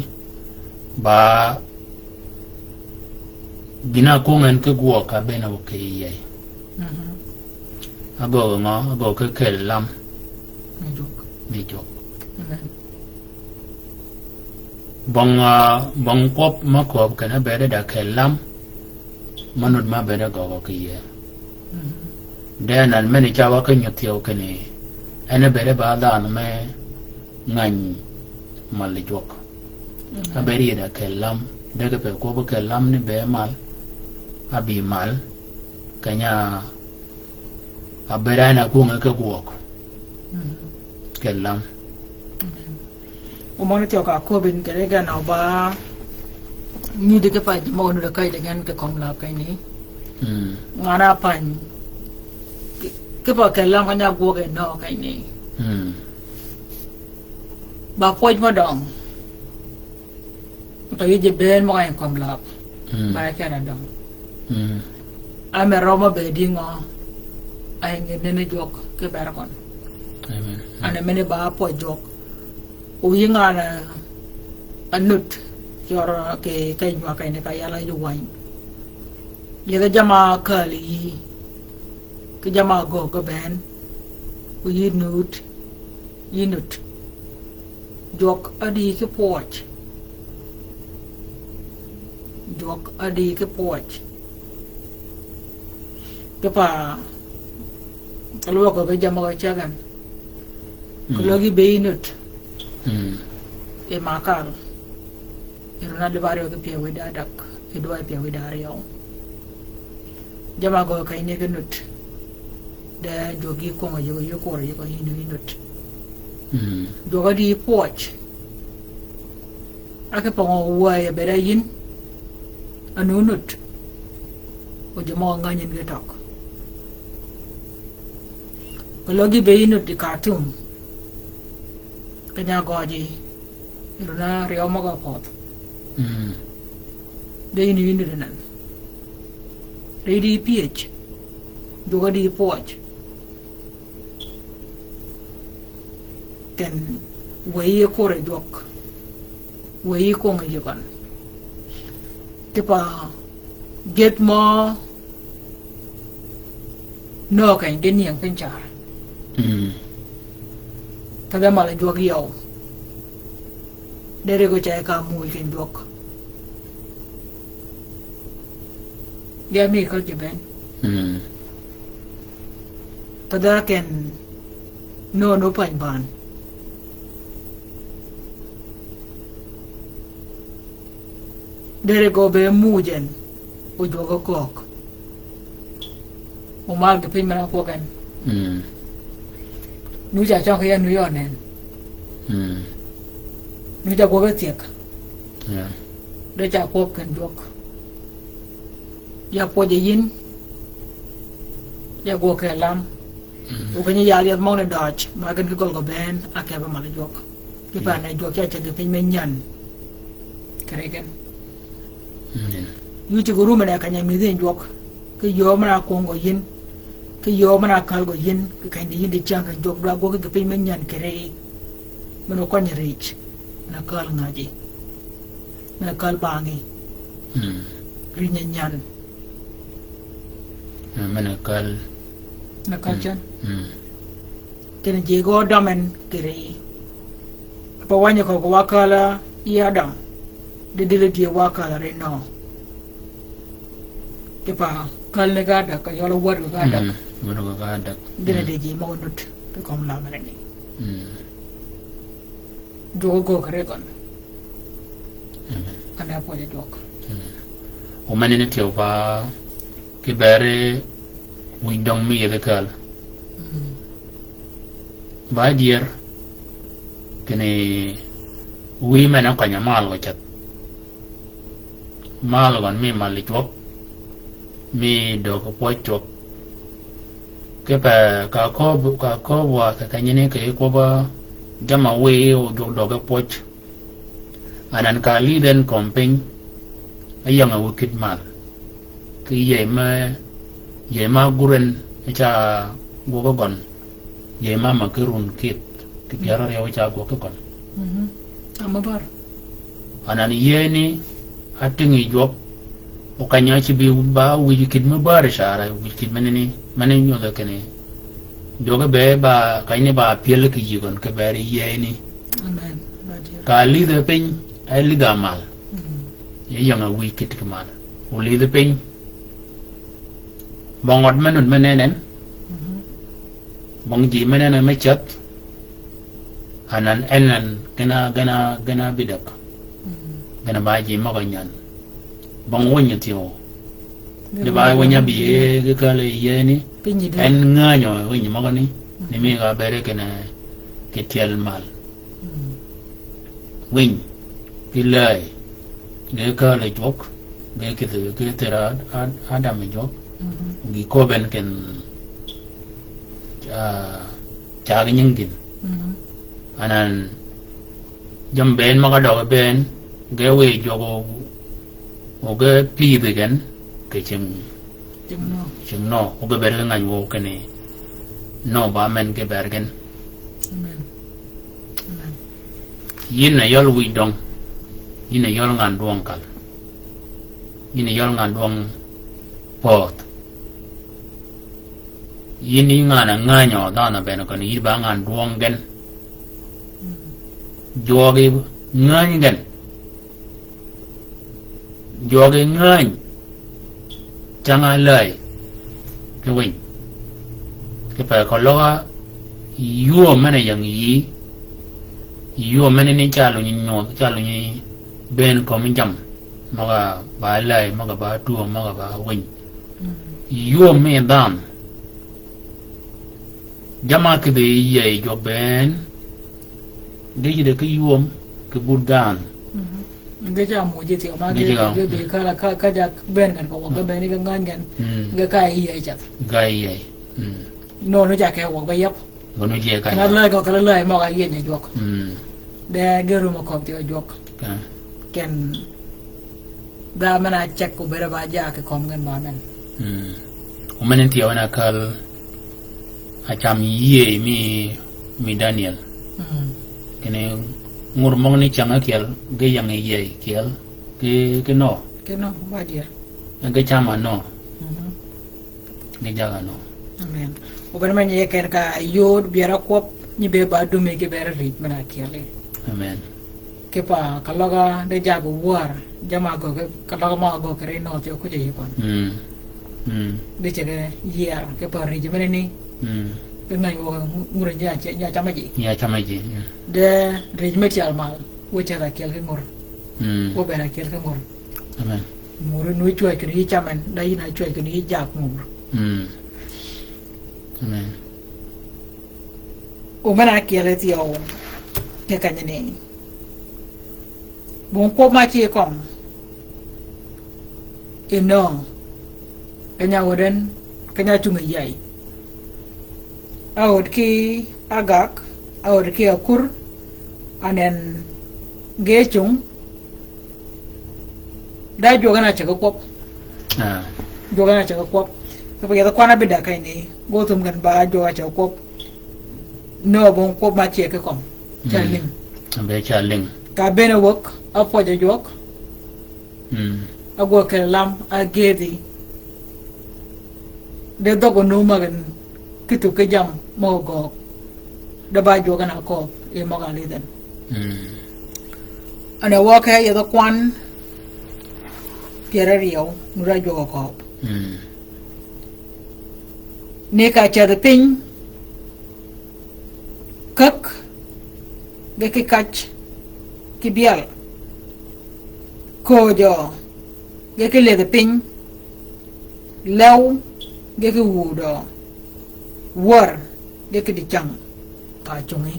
ba gina kongen ke guo ka bena o ke ye ago ke lam jok mi jok amen bong kop ma ko kana beda da ke lam manut ma beda go ke ye den an meni chawa ke nyotio ke ni ene beda ba da no me ngan mal jok a beri da ke lam de ke pe ko ke lam ni be mal abi mal kanya a bera na ku ke guok ke lam o mo ne tio ka ko bin ke ga na ba ni de ke pa mo no de kai de gan ke kom la kai ni ngana pan ke pa ke lam anya go ke no kai ni ba ko mo dong to ye je ben mo ai kom la ba ke na dong a me roma be di ngo ai nge ne jok ke ber kon amen ana mene ba po jok o yinga na anut yor ke kai ma kai ne kai ala yu wai ye da jama kali ke jama go go ben o yinut jok adi ke poch ke pa kalau ko be jama ko chagan ko logi be yinut e makal iruna de bario ke pie weda dak e do pie weda rio jama go kay ne genut da jogi ko ma jogo yoko ko yinut jogo di poch ake pa wa ya bera yin anunut o jama nganyen ge tok ko logi be yinut di Khartoum kanya goji runa rio mo ka pot mm de ni ni nan ready ph duga di poch ken waye ko re dok waye ko ngi kan tipa get mo no kan den yang pen char mm kada mala dok yow dere go chay ka muy ken dok dia mi ko ben mm kada ken no pan ban dere go be mujen o jogo kok o mal ke pin mana ko kan mm nu ja chong ke nu yo nen mm nu ja go be tiek yeah de ja ko kan jok ya po je yin ya go ke lam o kan ya ya mo ne dach ma kan ko go ben ake ba mal jok ki pa na jok ya che ke pin men nyan keregen yu ci guru mana kanya mi den jok ke yo mana kongo yin ke yo mana kal go yin ke kan yin de changa jok da go ke pin men nyan kere mano ko ni rich na kal ngaji na kal bangi mm ri nyan mana kal na kal chan mm ken je go damen kere pa wanya ko ko wakala ya dam de dile die wakala re no ke pa kal ne ga da ka yo lo wor ga da mana ko ga dak dile de ji mo nut ke kom la mare ni mm do go kare kon ana po de dok o mane ne tio ba ke bare windong mi de kal ba dier kene wi mana ko nya mal ko chat mal gon mi mal chop mi do ko po chop ke pa ka ko wa ka nyine ke ko ba jama we o do ko poch anan ka li den komping ayang a wikit mal ke ye ma guren cha go go gon ye ma makurun kit ke yara ya cha go ko gon amabar anan ye ni atingi job o kanya ci bi ba wikit ma bar shara wikit manini manen yo da kene doga be ba kayne ba piel ke yigon ke bari ye ni amen badir ka li de pen ay li ga mal ye yang a wikit ke mal o li de pen bongot manun manenen bong ji manena me chat anan enan gana bidak gana ba ji ma ganyan bong wonya tio de ba wonya bi ke kale ye ni pinyi de en ngaño wonya ma gani ni mi ga bere kena ke tiel mal win pilai de kale jok de ke tera adam jok gi ko ben ken cha ga nyingin anan jam ben ma ga do ben ge we jogo o ge pi de gen ke jimno no o ge ber ngan wo kene no ba men ke ber gen amen yin na yol wi dong yin na yol ngan duong kal yin na yol ngan duong pot yin ni ngana nganyo da na ben ko ni ba ngan duong gen joge ngan gen joge ngan changa lai ke win ke pa ko lo yo mane yang yi yo mane ni chalo ni no chalo ni ben ko min jam maga ba lai maga ba tu maga ba win yo me dan jama ke be ye jo ben de ke yo ke budan nga ja mo je ti ma ge be kala ka ja ben kan ko ga ben ni ga ngan gan ga ka yi ai chat gai ye no no ja ke wo ba yap gono je kai na la ko kala la mo ga yen ni jok de geru mo kom ti jok ken da mana check ko bere ba ja ke kom gen ba men umanen ti wana kal acham ye mi Daniel kene ngur mong ni changa kel ge yang ye kel ke no ba dia ge chama no ge jaga no amen o bere man ye ken ka yod biara kop ni be ba du me ge bere rit mana kele amen ke pa kalaga de jago war jama go kalaga ma go kere no ti ko je kon de chege yer ke pa ri je mene ni dengan ngur ja chama ji de regiment almal wo chara kel ke ngur wo bera kel ke ngur amen ngur nu choi ke ni chaman dai na choi ke ni jak ngur amen o mana kel ti o ke kan ni bon ko ma chi kom eno kanya woden kanya chung yai awod ki agak awod ki akur anen gechung da jogana chaga kop jogana chaga kop ko ya kwana bida kai ni gotum gan ba joga chaga kop no bon kop ma che ke kom chaling be chaling ka bena wok apo ja jok ago ke lam agedi de dogo no magan kitu ke jam mo go da ba joga na ko e mo ga liden ana wa ka ya da kwan piera rio nura joga ko ne ka cha da pin kak de ke kach ki bial ko jo ge ke le da pin lew ge ke wudo war ge ke di chang pa chungi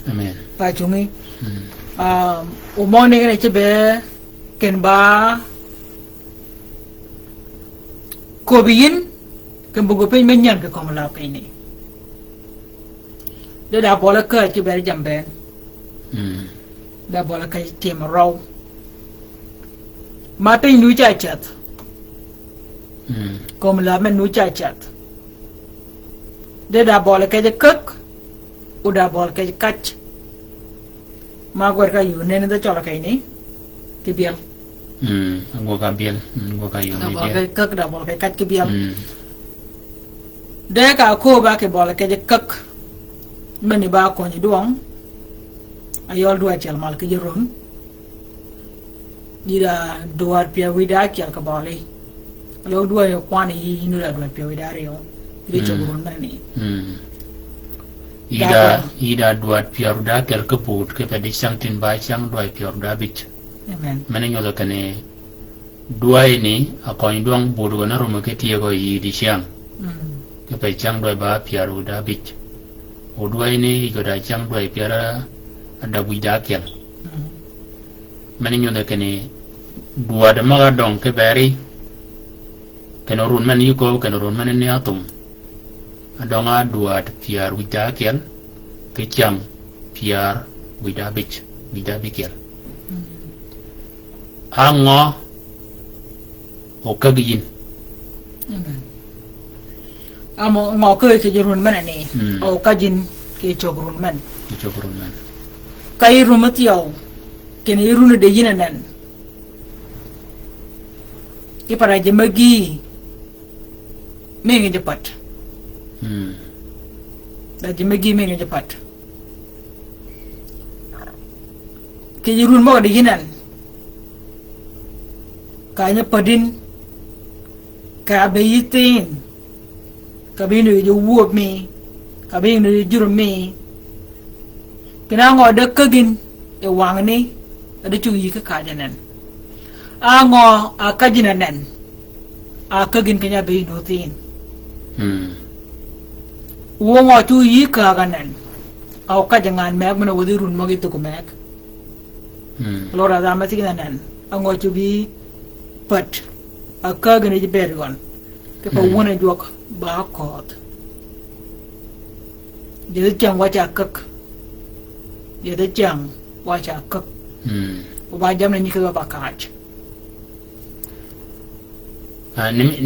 amen pa chungi o mo ne ne che be ken ba ko biin ken bu go pe men nyan ke ko la pe ni de da bola ka che be jambe da bola ka tim raw ma te nu cha chat comme la men nu cha chat de da bola ka je kak u da bola ka je kach ma gor ka yu ne da chola kai ni ti bial go ka bial go ka yu da ni bola bial ka kak da bola ka kach ki bial de ka ko ba ke bola ka je kak men ni ba ko ni duang ayol dua chal mal ke jeron dida duar pia wida kyal ka bali lo dua yo kwani yi nu da duar pia wida rio ri chogun na ni ida duat piaru da kel ke put ke pedi sang tin ba sang dua piaru da bit amen mane nyodo kane dua ini akon duang bodu na rumo ke tiego yi di siang ke pe chang dua ba piaru da bit o dua ini go da chang dua piara ada wida kel mane nyodo kane dua da maga dong ke beri kene run man yuko kene run man ni atum adonga dua piar wida kel ke chang piar wida bit wida bikel ango o kagin amen amo ngo ke jeron man ni o kajin ke chogrun man chokurun man kai rumatiyo kene irunu de yinanan ki para je magi mengi jepat da je magi mengi jepat ke irun mo de yinan kanya padin ka bayitin ka binu ju wuop mi ka binu jurum mi kina ngo de kagin e wang ni ada chu yi ka kajanan ngo a kajinanan a kagin kanya be no tin wo ngo chu yi ka ganan au kajangan mek mana wodi run mo gitu ko mek lora da ma tiginanan ngo chu bi pat a kagin ji bergon ke pa wona jok ba kot de chang wa cha kak ye de chang wa cha kak ba jam na ni ka ba ka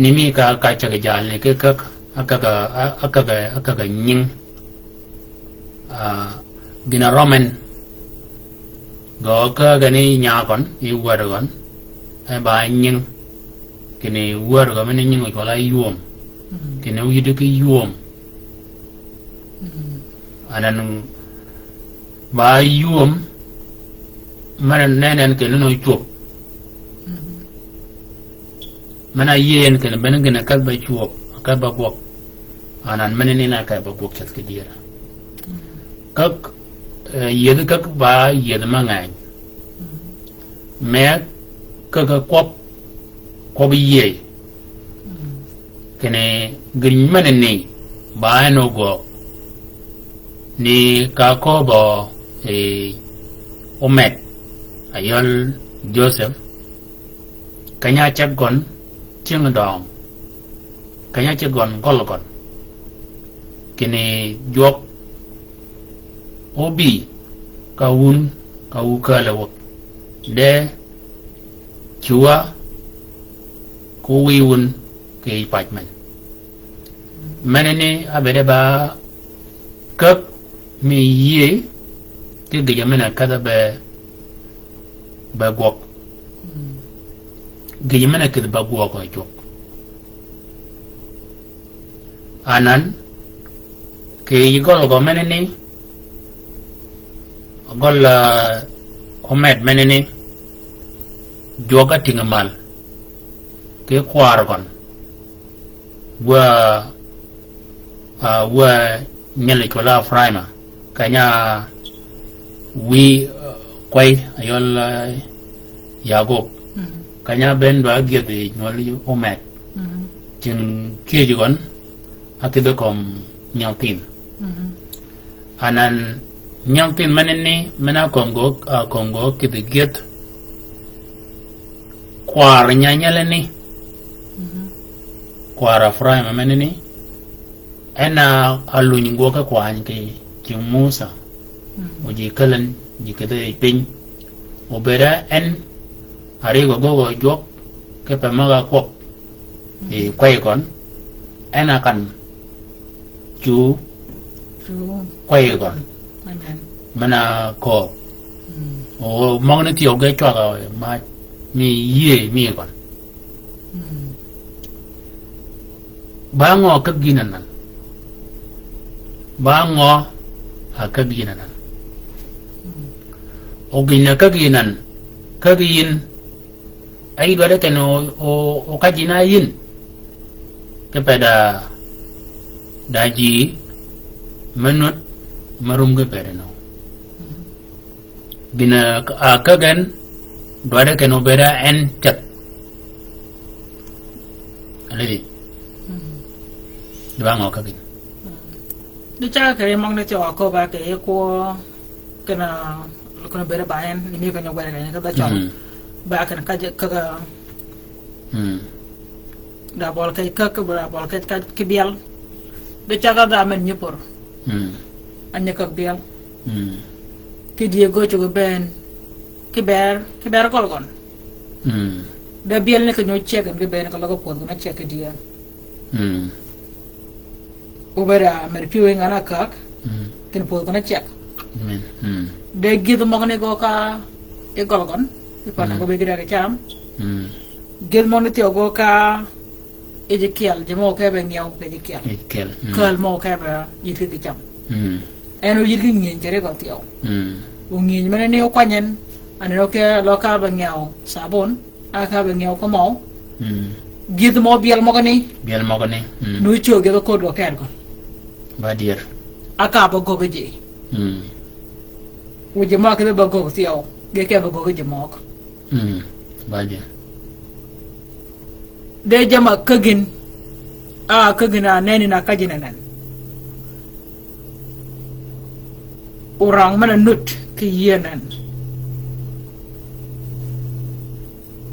nimi ka cha ga jal ne ke kak aka nying gina roman go ka ga ni nya kon i war gon ai ba nying kini war go men nying ko la yum kini wi de ki yum anan ba yum man nenen ke no chup mana yen ke ben gina kal ba chup kal ba bok anan men ni na ka ba bok chat ke dira kak yed kak ba yed mangai me kak ko bi ye kene grin men ni ba no go ni ka ko bo omet ayol Joseph kanya chak gon ching dong kanya chak gon gol gon kene jok obi kaun kau kalawak de chua ko wiun ke pajman manene abede ba kap mi ye ke gejamena kada ba gok gejamena kada ba gok ko jok anan ke yigol go manene gol omet menene joga tingamal ke kwar kon wa nyale ko la fraima kanya wi kwai ayol yago kanya ben ba gede nyoli omet tin keji gon atibe kom nyaltin anan nyaltin manene mena kongo kidiget kwar nyanyale ni kwara fraima manene ena aluny ngoka kwany ke Musa oji kalan jikede pin obera en ari go jok ke pamaga kok e kwai kon ena kan chu kwai kon mana ko o mong ti oge chwa ga ma mi ye mi kon bango ka ginanan bango akaginan ogina kaginan kagin ay dole keno o kajina yin kepada daji menut marum ke no bina akagan dole keno beda en chat aledi bango kagin đi cha cái mong nó cho cô ba cái cô cái là con bé ba em đi cái nhau bé này cái ta chọn ba cái đã bỏ cái bial đi cha cái đã mình nhớ por anh nhớ cái bial cái Diego cho cái bên cái bé con đã bial này cái nhau check cái bé cái logo por cái check cái dia ubera merpiwe ngana kak ken po kona check de gitu magne go ka e golgon ipana go begira ke cham gel mon ti go ka e je kiel je mo ke be nyaw be je kiel kal mo ke ba yiti ke cham eno yiti ngin jere go ti o ngin mane ne o kwanyen ane no ke lo ka ba nyaw sabon aka ba nyaw ko mo gitu mo biel mo gani nu cho ge ko do ken ko Badir aka ba go ge wuje ma ke ba go ti o ge ke ba go ge mo ko badir de jama kagin kagina neni na kajina nan orang mana nut ke yenan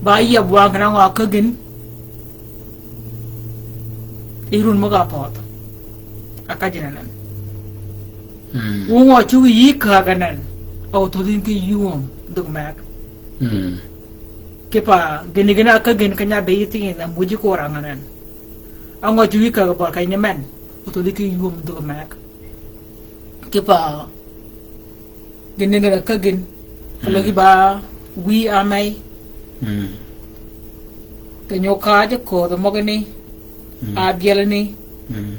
ba iya buang kana wa kagin irun maga pot akajina nan wo chu yi ka kanan au to din ki yuom dug mak Mm. ke pa gini gina ka gin kanya be ti na muji ko ranganan ango ju ka ba ka ni men to din ki yuom dug mak ke pa gini gina ka gin lagi ba wi amai Mm. ke nyoka je ko do mogani a bielani Mm.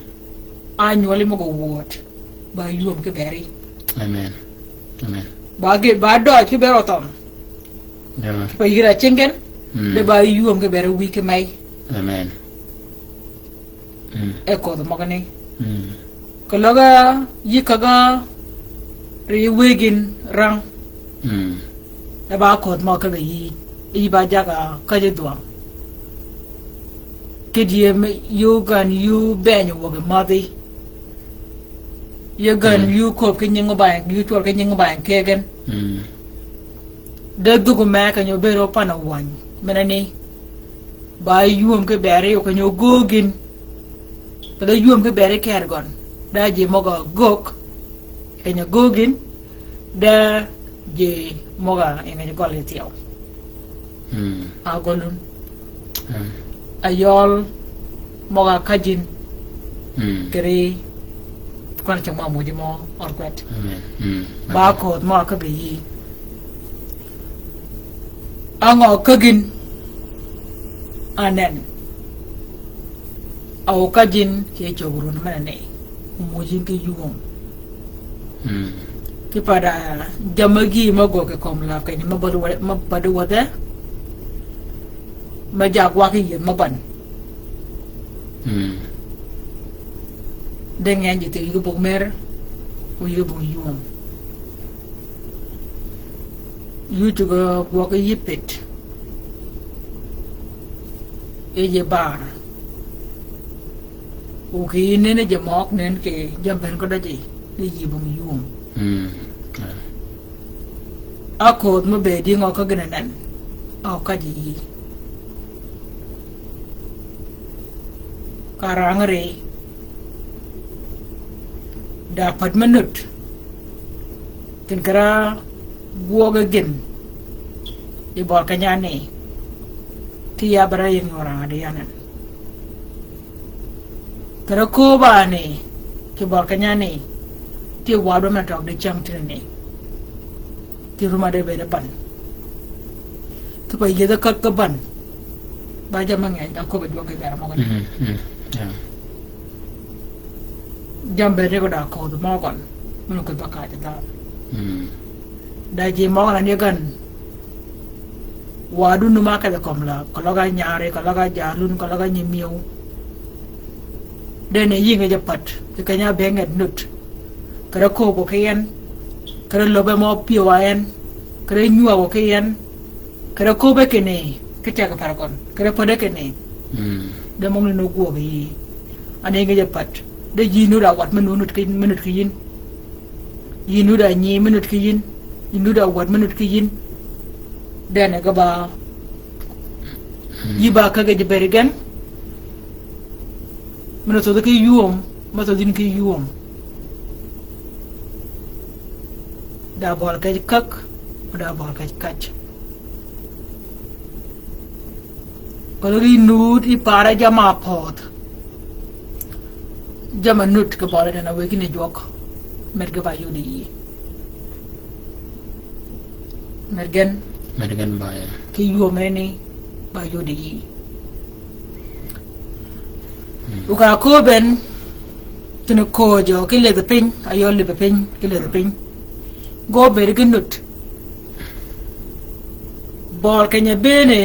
a nyoli mo go wot ba yuom ke beri Amen. Amen. ba ge ba do ki bero tom Yeah. pa yira chengen Mm. de ba yuom ke beri wi ke mai Amen. Mm. e ko do mogani Mm. ko loga yikaga ri wegin rang Mm. e ba ko mo ka yi ba jaga ka je duang ke die me yu gan yu ben wo ge madi ye gan yu ko ke nyingo ba yu to ke nyingo ba ke gen Mm. de dugu me ka nyo bero pa na wan menani ba yuom ke bere yo ka nyo gogin pada yuom ke bere ker gon da je moga gok ke nyo gogin da je moga e ngi gol tiaw Mm. a golun Mm. ayol moga kajin Mm. kere kon chama moji mo orkwet Amen. Mm. ba ko mo ka bi ango kagin anen au kajin ke chogurun manane mojin ke yuom Mm. ke pada jamagi mago ke komla ke ni mabadu wada majagwa ke yin maban Mm. dengan jite yu bog mer o yu bog yuom yu juga gwa ke yipet e je bar o ke nene je mok nen ke jamben ko daji ni yi bog yuom Mm. ako mo be di ngo ka gananan o ka ji karangre dapat menut kira buoga gen di bawah kanyane tiya barayin orang ada yanan kira ko ba ne ke bawah kanyane ti wado na tok de chang tene ti rumah de be depan tu pa yeda kat ke ban ba jamang ya aku be dua ke gara mo Mm. Mm. Yeah. jambe de ko da ko do mo kon mun ko baka da Mm. da je mo la ne gan wadu nu ma ka da kom la ko la ga nyaare ko la ga jalun ko la ga nyimiu de ne yinga japat ke kanya benget nut kara ko ko kayen kara lobe mo piwayen kara nyuwa ko kayen kara ko be kene kecha ka parakon kara pode kene Mm. de mo no go be ane nga japat de jinu da wat minut ki yin yinu da nyi minut ki yin yinu da wat minut ki yin de ne ga ba yiba ka ga jiberigan minut so de ki yuom ma so din ki yuom da bol ka kak da bol ka kach kalau nut i para jama pot jama nut ke bola dana we kini jok merga ba yodi mergen Mergan Baya. ki yo meni ba yodi uka ko ben tinu ko jo ki le de pin ayo le be pin ki le de pin go be ri nut bor kenya bene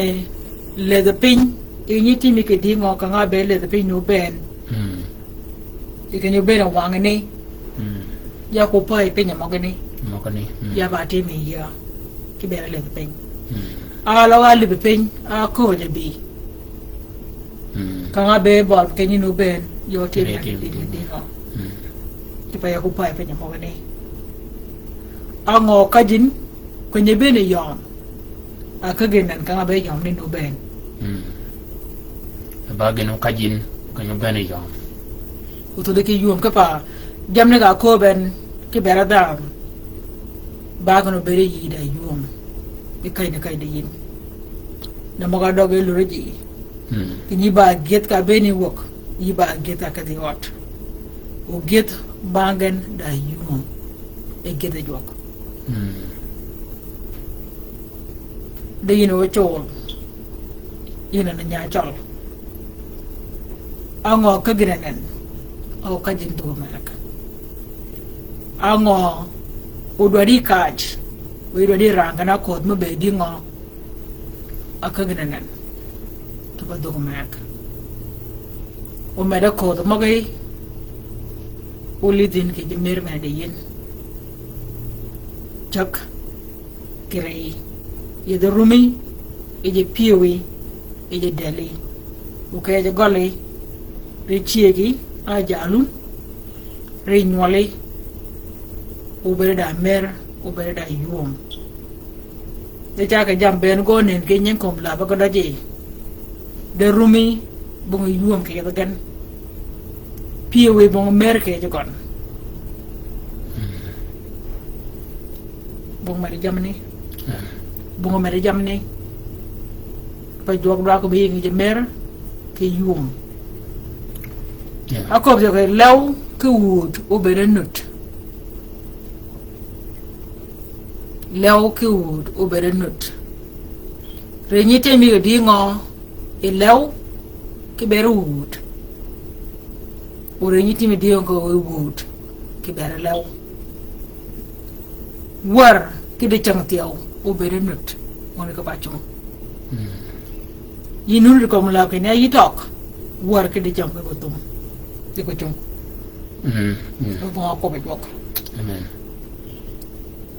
le de pin ini ti mi ke di ngo ka nga be le de pin no ben Mm. ikanyo be na wang ni Mm. ya ko pai pe nya mo ni Mokani. Mm. ya ba ti mi ya ki be le de pin Mm. a lo ga le be pin a ko le bi Mm. ka nga be bor ke ni no ben yo ti Ti na ti- di di ngo Mm. ki pa ya ko pai pe nya mo ni a ngo ka jin ko nye be ne yom a ka gen nan ka nga be yom ni no ben Mm. Bageno kajin kanyo bene yom. uto de ki yom ka pa jam ne ga ko ben ki be ra da baga no bere yi da yum e kai da yin da maga doge luraji kini ba get ka beni wok yi ba get ka di hot o get bangen da yum e get da jok da yin o chol yin na nya chol ango ka giranen o ka jin do mak ango udwari kaj udwari rangana kod mo be di ngo akaginanen to ba do mak o meda kod mo gay ulidin ke jemir me de yin chak kirei ye de rumi e je piwi e je deli o ke je gole ri chiegi a jalun ri nyole ubere da mer ubere da yum de ja ka jam ben go nen ke nyen kom la ba ko da je de rumi bu ngi yum ke da gan piwe bu mer ke je kon bu ma jam ni bu ma jam ni pa jog da ko bi ngi je mer ke yum akob je ke law ke wud ubere nut lew ki wood ubere nut renyite mi di ngo e lew ki bere wood o renyite mi di ngo wood ki bere lew war ki de chang tiaw ubere nut mon ko bachum yinul ko mala ke ne yi tok war ki de chang ko tum di ko chung ko be bok amen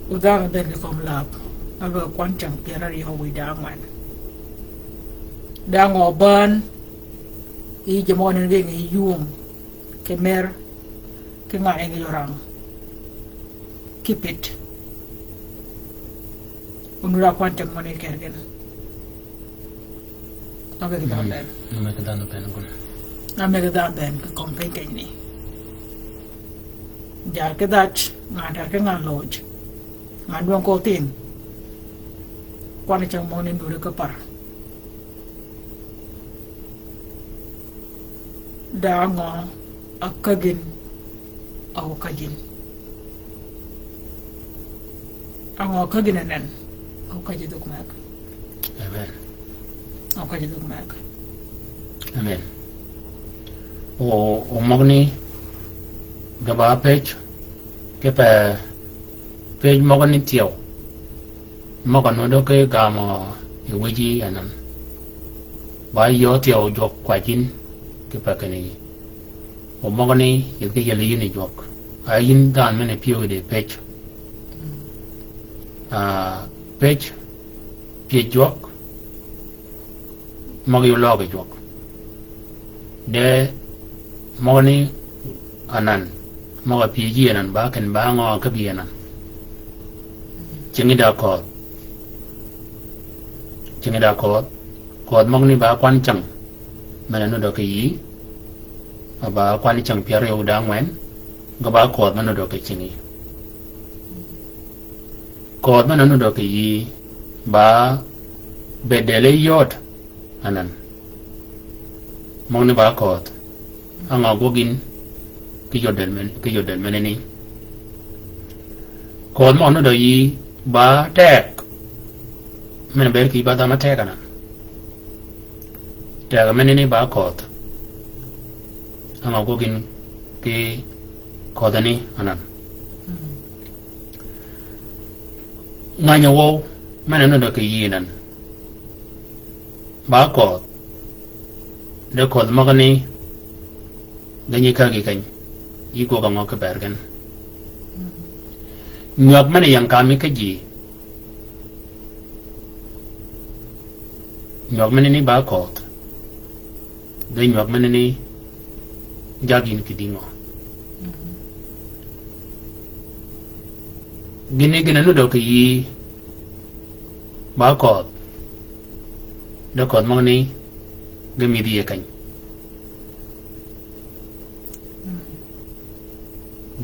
udang den kom lab aba kwan chang piara ri ho wi dang man dang oban i jamon ne ngi yum ke mer ke nga ngi yorang kipit unura kwan chang mon e kergen aba ke dan ben ame ka dan ben ko ame ke dan ben ko kom pe ke ni jar ke dach nga dar ke nga loj ngandong ko tin kwan chang mo nen dure ka par da ngo akagin aw kajin ango kagin nen aw kajin duk mak amen aw kajin duk mak amen o mogni gaba page ke pa page mogni tiao mogano do ke gamo yuji anan ba yo tiao jok kwajin ke pa kani o mogni yeke yeli ni jok ayin dan mene pio de page page pie jok mogi lo ke jok de mogni anan moga pie ji anan ba ken ba ngo ka bi anan chính đã có mong ni ba quan chẳng mà nó được cái gì ba quan chẳng phía rồi đang ngoan cái ba có mà nó được cái chính có mà nó được cái gì ba bedele yot anan mong ni ba có ang agogin cái jordan men ni có mà nó được gì ba tek men ber ki ba da ma tek ana ta men ni ba kot ama gogin ki kodani anan nganya wo men no da ki yinan ba kot de kod magani ganyi ka gi kan yi ko ga ngok bergen nyok mana yang kami keji nyok mana ni bakot dan nyok mana ni jagin kidingo gini nu do ki bakot do kot mong ni gami dia kan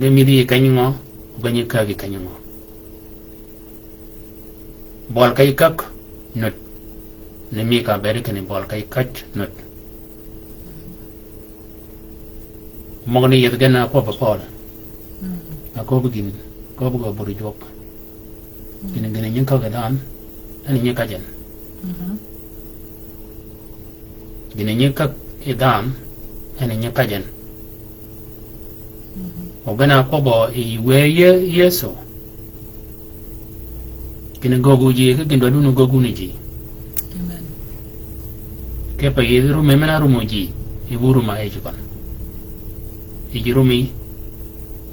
gami dia kan ngo banyak kaki kanyango bol kai kak not ne mi ka bere ken bol kai kach not mogni yet gana ko ba pol ako begin ko ba buri jok gina gina nyin ka gadan ani nyin ka jen gina nyin ka edan ani nyin ka jen ogana ko bo e weye yeso kina gogu ji ke kindo dunu gogu ni ji amen ke pa yediru memena rumo ji iburu ma e jukan ijirumi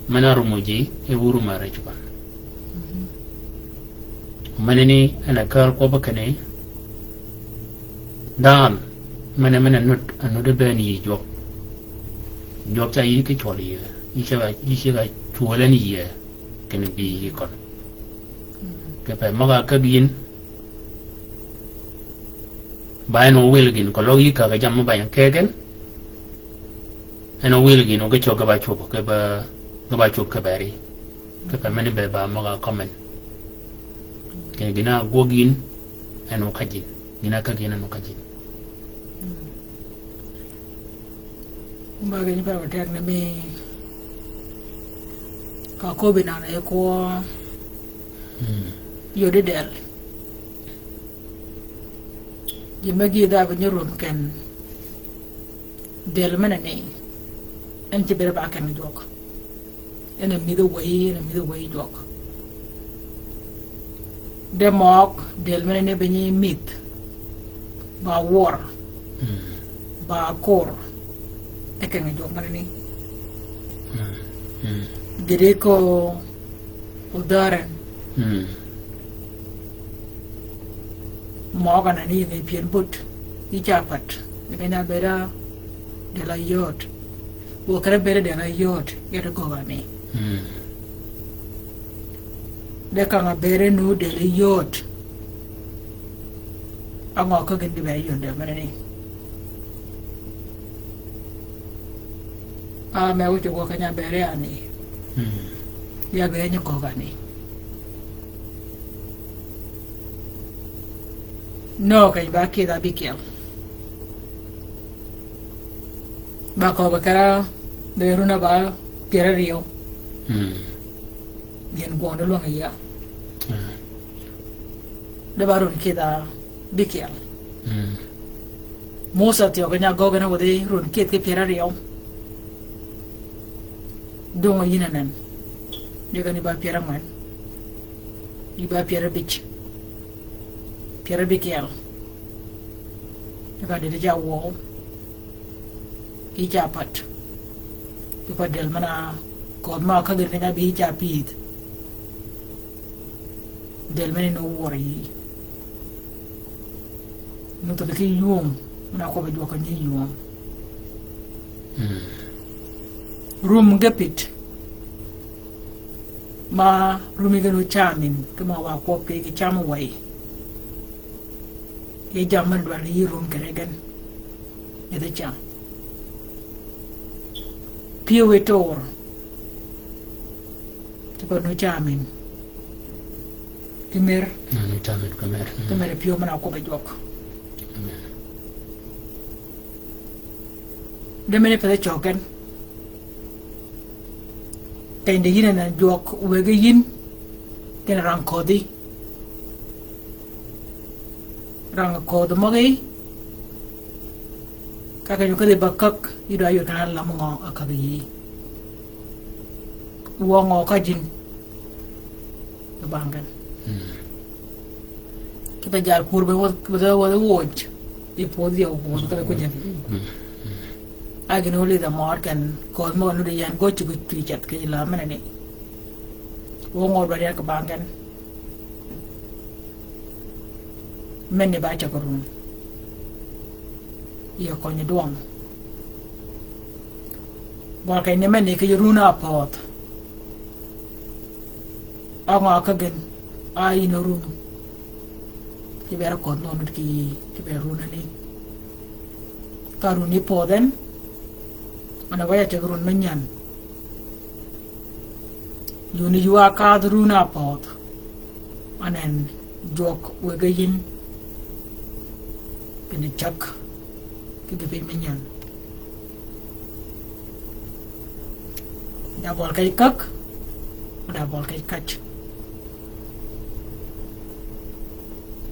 mana rumo ji iburu ma re jukan manini ana kar ko bakane dan mana nut anu de beni jok jok cha yi ke choli yi ga chuole ni ye ken bi kon ke pa maga ka gin bay no wilgin ko logi ka ga jam ba yan kegen eno wilgin o ga choga ba chobo ke ba chok ka bari ke pa mani be ba maga comment ke gina gogin eno kajin gina ka gina no kajin ba ga ni ba tek na me ka ko bi na e ko yo de del je magi da ba nyoron ken del mana ne en ci bere ba kan jok ena mi do way jok de mok del mana ne beni mit ba wor ba kor e kan jok mana ne gede ko udaren moga na ni ne pien but i japat ne na bera de la yot wo kare bere de la yot yero ko gani de ka na bere nu de la yot anga ko gen di bere yot de mane ni a me wo ko kanya bere ani ya bere ni ko gani no kay ba kida bikel ba ko bakara de runa ba kera rio bien gondo lo ngaya de barun kida bikel mosa tio ganya gogana wode run kit ke kera rio dongo yinanan de gani ba pera man di ba pera bich pera bikel daga da ja wo i japat di pa del mana ko ma ka gir na bi japit del mani no wori no to ke yum na ko ba jo ka ni yum rum gapit ma rumi gano chamin kuma wa ko ke ke chamu wai e jamman do ali rum gregan e de cham piwe tor to no chamin kimer no chamin kimer piwe mana ko be jok de mene pede choken tende yin na jok wege yin ken rang kodi rang kod magi kaka yo kede bakak ido ayo tan la mo akagi wongo kajin do bangan kita jar kurbe wo woj e podi o wo kala ko jam agin holi da markan kod mo no de yan go chu tu chat ke la mena ni wongo do ya ka bangan men ne ba cha korun ya ko ni doang ba kai ne men ne ke runa pot anga ka gen ai no run ti ber ko no ki ti ber runa ni karuni poden ana waya cha korun menyan yuni yuwa ka runa pot anen jok wegayin kene chak ki de menyan da bol kay kak da bol kay kach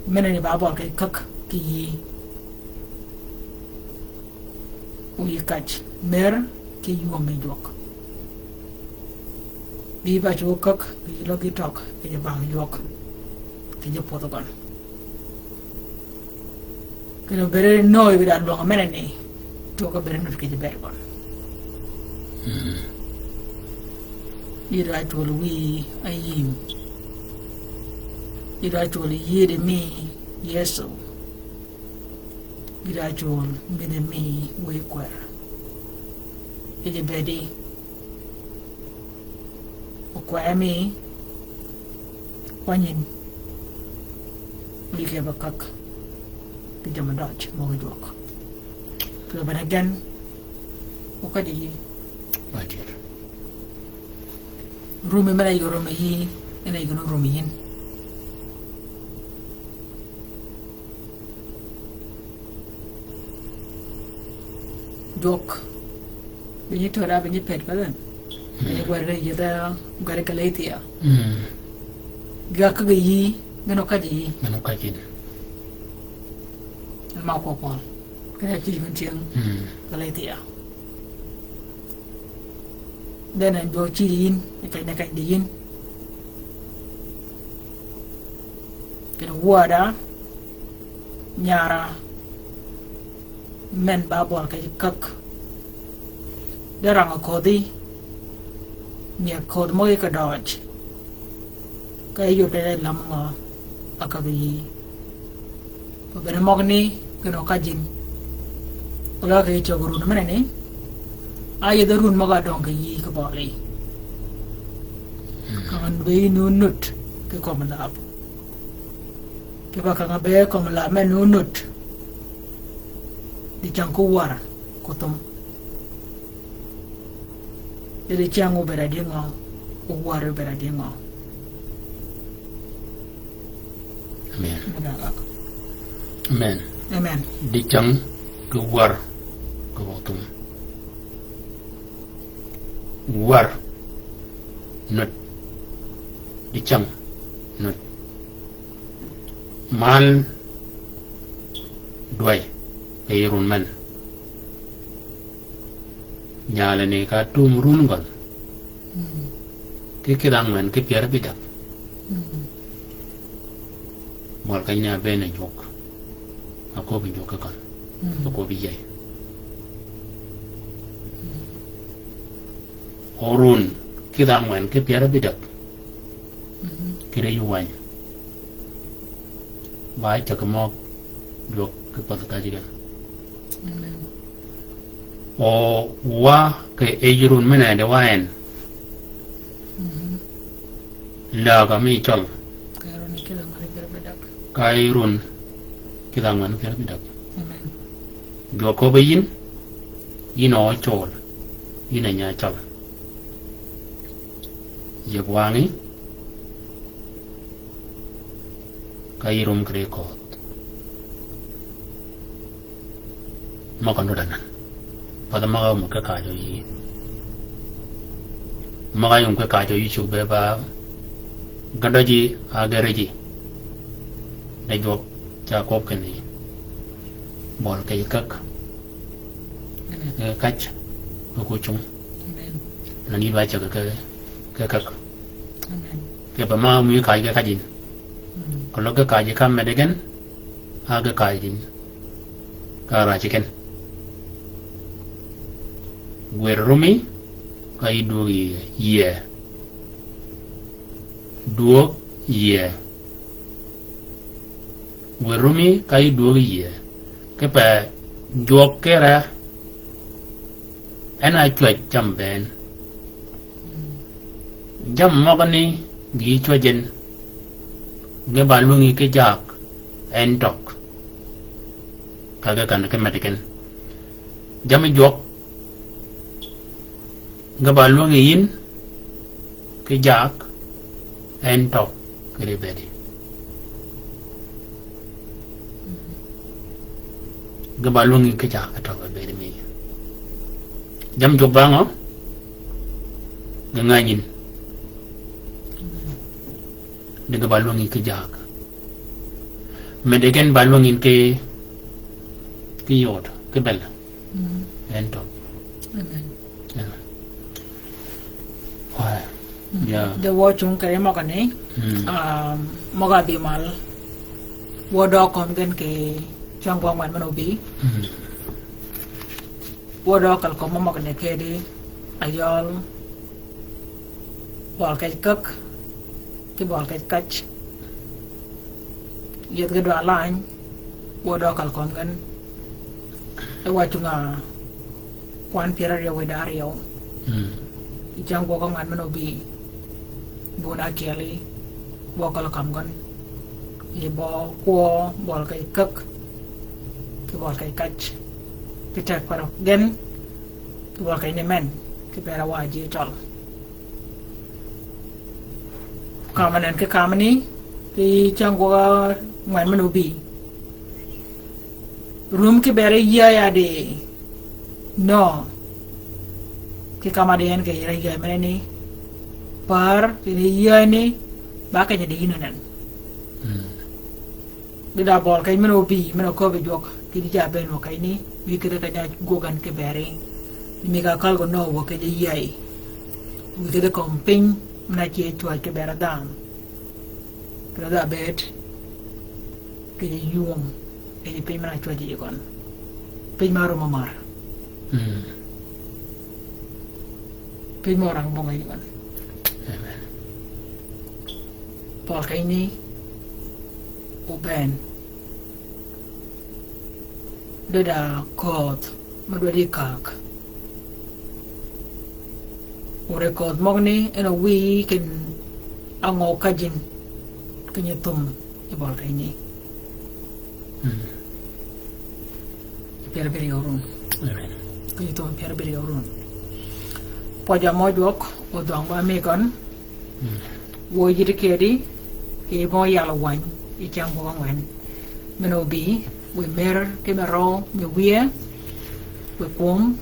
menani ba bol kay kak ki uyi kach mer ki yuwa me jok bi ba kak bi logi tok ki bang jok ki potokan kena bere no ibi dan long mena ni to ka bere no ki bere kon ira to wi ayim ira to yede mi yeso ira to mene mi we kwar ide bedi o kwa mi wanyin like bakak di jaman Dutch mau jok kebanyakan bukan di Bajer. Rumi mana igo rumi hi ina igo rumi hin jok binyi tora binyi pet kalan binyi guarda yada guarda kalaitia gak yi ngano kaji mau kopol kaya ci menciang kalaitia dan jo cilin kay diin kena wada nyara men babol kay kak darang kodi nya kod mo ka dodge kay yo de lam nga akabi pabere mogni keno kajin ola kay choguru na ne ay darun maga dong yi ka bali kan be nunut ke komlab ke ba kan be komlab men nunut di jangku war kotom ele changu beradingo o war beradingo amen Di chang ke war ke kotom war nut di chang nut mal doy peyrun man nyala ne ka tum run gon ke kidang man ke piar bidak mol kanya bene jok ako bi jok kan ako bi jay Horun kita main ke piara bidak kira yuan baik cak mok dok ke patakaji kan o wa ke ejurun mana ada wain la kami chol kairun kita main piara bidak dok ko bayin ino chol ina nya chol Jagwangi kairum krekot makan udanan pada maga muka kajo yi maga yung ke kajo yi chube ba gadaji agareji na jok jakop keni bol kay kak kach ko chung nani ba chaga ke kak ke ba ma mu kai ke kajin kalau ke kaji kam medegen aga kajin kara chicken guerrumi kai du ye duo ye guerrumi kai du ye ke pa jok kera ana chwa chamben jam mogani gi chwajen ge balungi ke jak en tok kaga kan ke mediken jam jok ge balungi yin ke jak en tok ke bedi ga ba lungi ke cha ka to be mi jam job ba ngo ga ngayin de ga ba lungi ke ja me de gen ba lungi ke yot ke bel ento amen ya the wo chung kare mo ka ne mo ga bi mal wo do kon gen ke chang bong man mano bi wo do kal ko mo ka ne ke di ayol bol cái cất cái bol cái cách yết cái đoạn lại wo do kal kon gen ai wa chung quan pira rio we dario chang wo ko man mano bi buna keli wo kal kam gon i bo ko bol cái cất cái bol cái cách cái tek paro gen cái bol cái ne men cái pera wa ji chol kamanen cái kamani cái chang wo man mano bi room cái bere ya de no cái kamaden cái ra ya men ni par cái ya ni ba ka jadi nan da bol kay meno bi meno ko be jok ki di jabe no kay ni wi ke da ja gogan ke bere mi ga kal go no wo ke di yai wi ke da komping na ke to ke bere dam ke da bet ke yum e di pe mana to di kon pe maru mamar pe morang mo ngai kon bol kay ni uben da kot madwa di kak ore kot mogni eno wi kin ango kajin kinyetum ibol kaini pera yorun kinyetum pera yorun poja mojok odong ba megon wo yiri kedi e mo yalo wan i chang bo wan meno bi we mer ke mero me wie we pom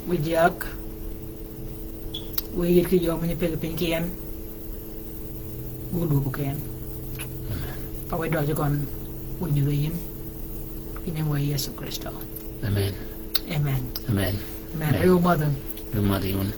we jak we yir ki yo me pe pen kien wo du bu ken pa we do jagon wo ni yin in name of Jesus Christ. Amen. Amen. Amen. Amen. Amen. Amen.